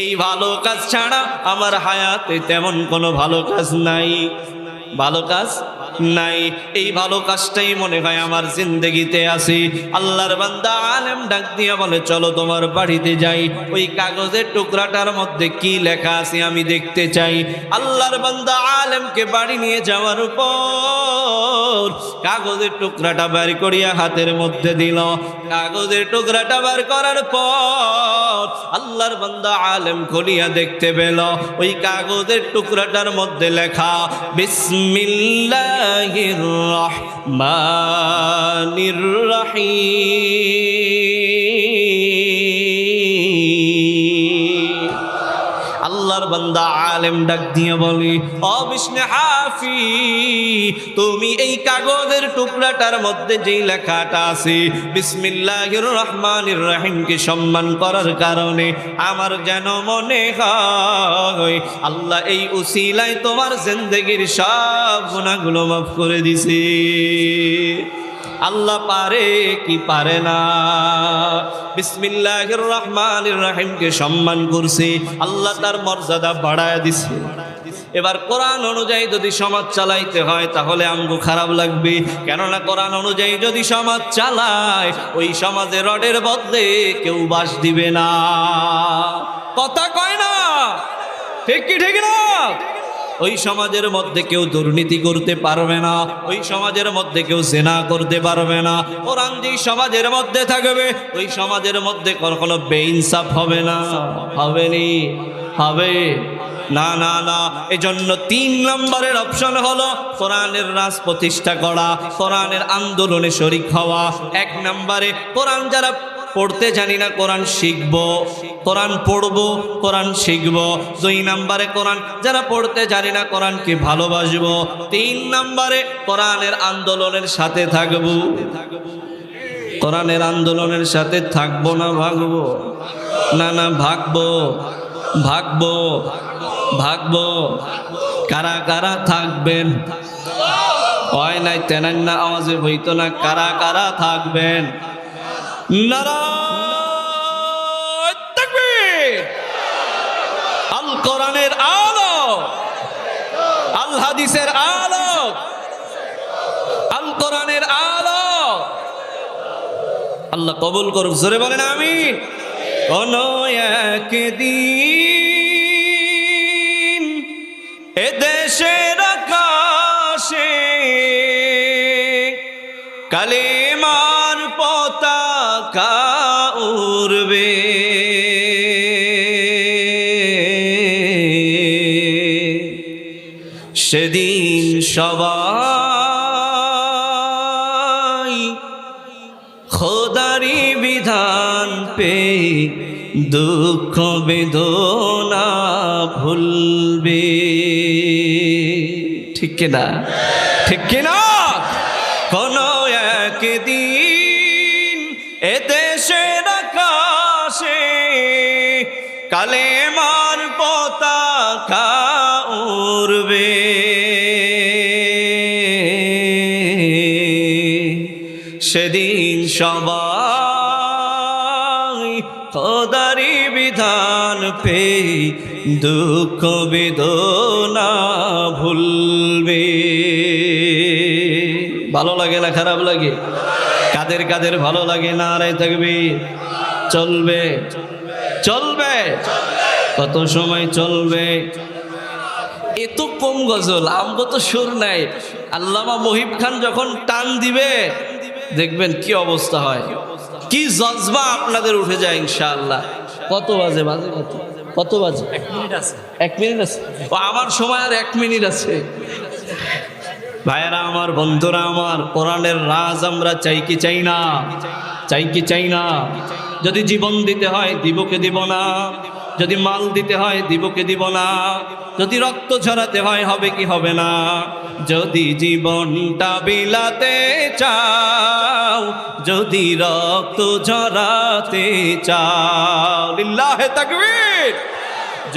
এই ভালো কাজ ছাড়া আমার হায়াতে তেমন কোনো ভালো কাজ নাই। ভালো কাজ নাই। এই ভালো কাজটাই মনে হয় আমার জিন্দেগিতে আছে। আল্লাহর বান্দা আলেম ডাক দিয়া বলে, চলো তোমার বাড়িতে যাই, ওই কাগজের টুকরাটার মধ্যে কি লেখা আছে আমি দেখতে চাই। আল্লাহর বান্দা আলেমকে বাড়ি নিয়ে যাওয়ার পর কাগজের টুকরাটা বের করিয়া হাতের মধ্যে দিল। কাগজের টুকরাটা বের করার পর আল্লাহর বান্দা আলেম খুলিয়া দেখতে পেল ওই কাগজের টুকরাটার মধ্যে লেখা বিসমিল্লাহির রহমানির রহিম। আল্লাহর বান্দা আলেম ডাক দিয়ে বলি, ও বিষ্ণু হাফি, তুমি এই কাগজের টুকরাটার মধ্যে যেই লেখাটা আছে বিসমিল্লাহির রহমানির রহিমকে সম্মান করার কারণে আমার যেন মনে হয় আল্লাহ এই উসিলায় তোমার জিন্দেগির সব গুনাহগুলো মাফ করে দিছে। আল্লাহ পারে কি পারে না? বিসমিল্লাহির রহমানির রহিমকে সম্মান করছে, আল্লাহ তার মর্যাদা বাড়ায় দিছে। এবার কোরআন অনুযায়ী যদি সমাজ চালাইতে হয় তাহলে আমগো খারাপ লাগবে, কেননা কোরআন অনুযায়ী যদি সমাজ চালায় ওই সমাজে রডের বদলে কেউ বাস দিবে না। কথা কয় না, ঠিক কি ঠিক না? ওই সমাজের মধ্যে কেউ দুর্নীতি করতে পারবে না, ওই সমাজের মধ্যে কেউ জেনা করতে পারবে না। কোরআন যেই সমাজের মধ্যে থাকবে ওই সমাজের মধ্যে কখনো বেইনসাফ হবে না। হবে নি? হবে না, না, না। এজন্য 3 নম্বরের অপশন হলো কোরআনের রাজ প্রতিষ্ঠা করা, কোরআনের আন্দোলনে শরীক হওয়া। 1 নম্বরে কোরআন যারা পড়তে জানি না কোরআন শিখব, কোরআন পড়বো, কোরআন শিখব। 2 নম্বরে কোরআন যারা পড়তে জানি না কোরআনকে ভালোবাসবো। 3 নম্বরে কোরআনের আন্দোলনের সাথে থাকবো। কোরআনের আন্দোলনের সাথে থাকবো না ভাগবো? না, না, ভাগবো, ভাগবো, ভাগবো। কারা কারা থাকবেন? হয় নাই তেনান না আওয়াজে হইতো না। কারা কারা থাকবেন? নারায়ে তাকবীর। আল কোরআনের আলো, আল হাদিসের আলো, আল কোরআনের আলো আল্লাহ কবুল করুক। জোরে বলেন আমিন। কোন একদিন এ দেশের আকাশে কালেমার পতাকা উড়বে, সেদিন সবাই খোদারি বিধান পে দুঃখ বেদনা ভুলবে। ঠিক কিনা? ঠিক কিনা? কোন একদিন এ দেশের আকাশে কালেমার পতাকা উড়বে, সেদিন সবাই খোদারি বিধান পে দুঃখ বেদনা ভুলবে। ভালো লাগে না খারাপ লাগে? কাদের কাদের ভালো লাগে? নারায়ে তাকবীর। চলবে, চলবে, কত সময় চলবে? এত কম গজল, আমগো তো সুর নাই। আল্লামা মহিব খান যখন টান দিবে দেখবেন কি অবস্থা হয়, কি জজবা আপনাদের উঠে যায় ইনশাআল্লাহ। কত বাজে? বাজে কত? কত বাজে?
1 মিনিট আছে।
1 মিনিট আছে? ও আমার সময় আর 1 মিনিট আছে। ভাইয়েরা আমার, বন্ধুরা আমার, কোরআনের রাজ আমরা চাই কি চাই না? চাই কি চাই না? যদি জীবন দিতে হয় দিব কে দিব না? যদি মাল দিতে হয় দিব কে দিব না? যদি রক্ত ঝরাতে হয় হবে কি হবে না? যদি জীবনটা বিলাতে চাও, যদি রক্ত ঝরাতে চাও, লিল্লাহে তাকবীর।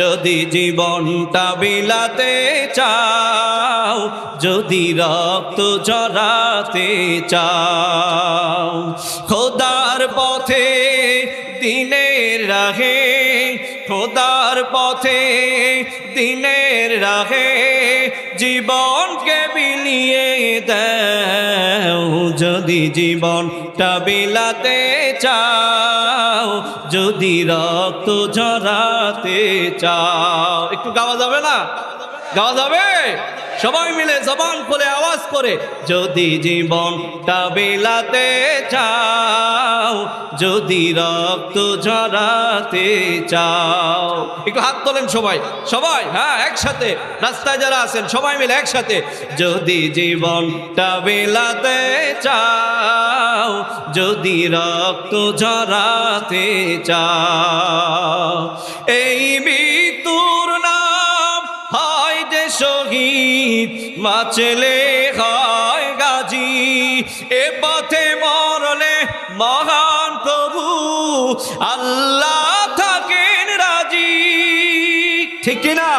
যদি জীবনটা বিলাতে চাও, যদি রক্ত ঝরাতে চাও, খোদার পথে দিনের রাহে, খোদার পথে দিনের রাহে জীবনকে বিলিয়ে দাও যদি জীবনটা বিলাতে চাও, যদি রক্ত ঝরাতে চাও। একটু গাওয়া যাবে না? গাওয়া যাবে? সবাই মিলে জবান খুলে আওয়াজ করে, যদি জীবনটা বিলাতে চাও, যদি রক্ত ঝরাতে চাও। একটু হাত তোলেন সবাই, সবাই, হ্যাঁ একসাথে, রাস্তায় যারা আছেন সবাই মিলে একসাথে, যদি জীবনটা বিলাতে চাও, যদি রক্ত ঝরাতে চাও। এই মৃত্যুর নাম হয় যে শহীদ, বাঁচলে হয় গাজী, এ পথে মরলে মহান প্রভু আল্লাহ থাকেন রাজি। ঠিক কিনা?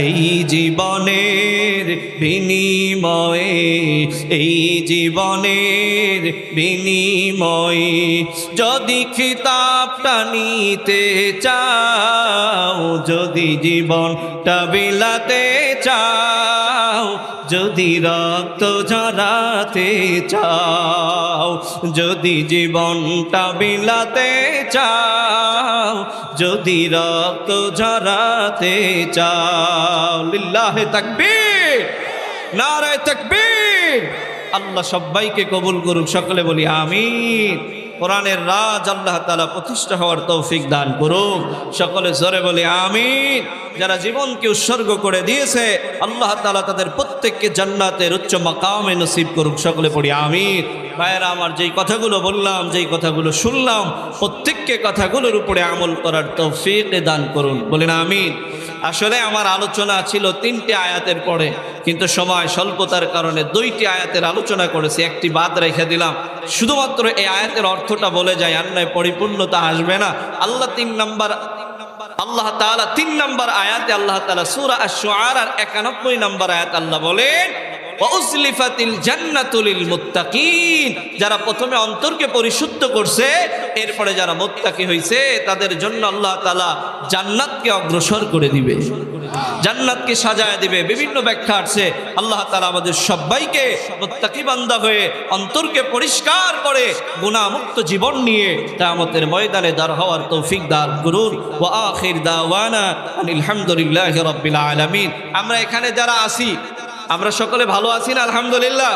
এই জীবনের বিনিময়ে, এই জীবনের বিনিময়ে যদি খিতাবটা নিতে চাও, যদি জীবনটা বিলাতে চাও, যদি রক্ত ঝরাতে চাও, যদি জীবনটা বিলাতে চাও, যদি রক্ত ঝরাতে চাও। লিল্লাহে তাকবীর, নারায়ে তাকবীর। আল্লাহ সবাইকে কবুল করুক, সকলে বলি আমিন। কোরআনের রাজ আল্লাহ তাআলা প্রতিষ্ঠা হওয়ার তৌফিক দান করুক, সকলে জোরে বলি আমিন। যারা জীবনকে উৎসর্গ করে দিয়েছে আল্লাহ তাআলা তাদের প্রত্যেককে জান্নাতের উচ্চ মাকামে নসিব করুক, সকলে পড়ি আমিন। ভাইয়েরা আমার, যেই কথাগুলো বললাম, যেই কথাগুলো শুনলাম, প্রত্যেককে কথাগুলোর উপরে আমল করার তৌফিক দান করুন, বলেন আমিন। আসলে আমার আলোচনা ছিল 3টি আয়াতের পরে, কিন্তু সময় স্বল্পতার কারণে 2টি আয়াতের আলোচনা করেছি, একটি বাদ রেখে দিলাম। শুধুমাত্র এই আয়াতের অর্থটা বলে যায়, আর নয় পরিপূর্ণতা আসবে না। আল্লাহ তাআলা 3 নম্বর আয়াতে আল্লাহ তাআলা সূরা আশ-শুআরার 91 নম্বর আয়াত আল্লাহ বলেন, ওয়া উজলিফাতিল জান্নাতু লিল মুত্তাকিন। যারা প্রথমে অন্তরকে পরিশুদ্ধ করছে, এরপরে যারা মুত্তাকি হইছে, তাদের জন্য আল্লাহ তাআলা জান্নাতকে অগ্রসর করে দিবে, জান্নাতকে সাজায় দিবে। বিভিন্ন ব্যাখ্যা আছে। আল্লাহ তাআলা আমাদের সবাইকে মুত্তাকি বান্দা হয়ে অন্তরকে পরিষ্কার করে গুনাহমুক্ত জীবন নিয়ে কিয়ামতের ময়দানে দাঁড় হওয়ার তৌফিক দান করুন। ওয়া আখির দাওয়ানা আনিল হামদুলিল্লাহি রাব্বিল আলামিন। আমরা এখানে যারা আছি, আমরা সকলে ভালো আছি না? আলহামদুলিল্লাহ।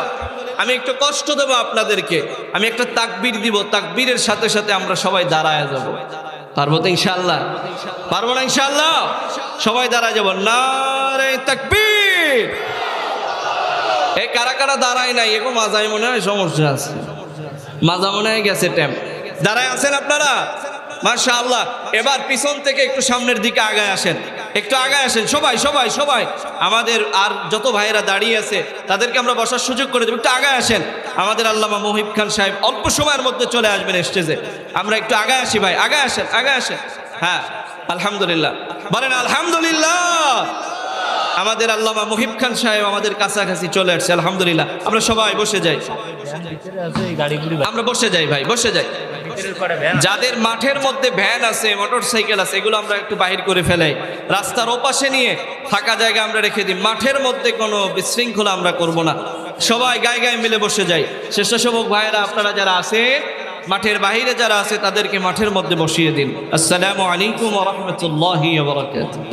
আমি একটু কষ্ট দেবো আপনাদেরকে, আমি একটা তাকবীর দিব, তাকবীরের সাথে সাথে আমরা সবাই দাঁড়ায় যাব। পারবো তো ইনশাআল্লাহ? পারবো না ইনশাআল্লাহ? সবাই দাঁড়ায় যাব। নারে তাকবীর। এই কারা কারা দাঁড়ায় নাই? এগো মাজায় মনে হয় সমস্যা আছে, মাজা মনে হয় গেছে ট্যাম। দাঁড়ায় আছেন আপনারা? মাশাআল্লাহ। এবার পিছন থেকে একটু সামনের দিকে আগায় আসেন, একটু আগায় আসেন সবাই সবাই সবাই। আমাদের আর যত ভাইয়েরা দাঁড়িয়ে আছে তাদেরকে আমরা বসার সুযোগ করে দেব, একটু আগায় আসেন। আমাদের আল্লামা মুহিব খান সাহেব অল্প সময়ের মধ্যে চলে আসবেন স্টেজে। আমরা একটু আগায় আসি ভাই, আগায় আসেন, আগায় আসেন। হ্যাঁ আলহামদুলিল্লাহ, বলেন আলহামদুলিল্লাহ। আমাদের আল্লামা মুহিব খান সাহেব আমাদের কাছাকাছি চলে আসছে, আলহামদুলিল্লাহ। আমরা সবাই বসে যাই, আমরা বসে যাই ভাই, বসে যাই। যাদের মাঠের মধ্যে ভ্যান আছে, মোটর সাইকেল আছে, এগুলো আমরা একটু বাহির করে ফেলাই, রাস্তার ওপাশে নিয়ে ফাঁকা জায়গা আমরা রেখে দিই। মাঠের মধ্যে কোনো বিশৃঙ্খলা আমরা করব না, সবাই গায়ে গায়ে মিলে বসে যাই। স্বেচ্ছাসেবক ভাইয়েরা আপনারা যারা আছে, মাঠের বাইরে যারা আছে, তাদেরকে মাঠের মধ্যে বসিয়ে দিন। আসসালামু আলাইকুম ওয়া রাহমাতুল্লাহি ওয়া বারাকাতুহু।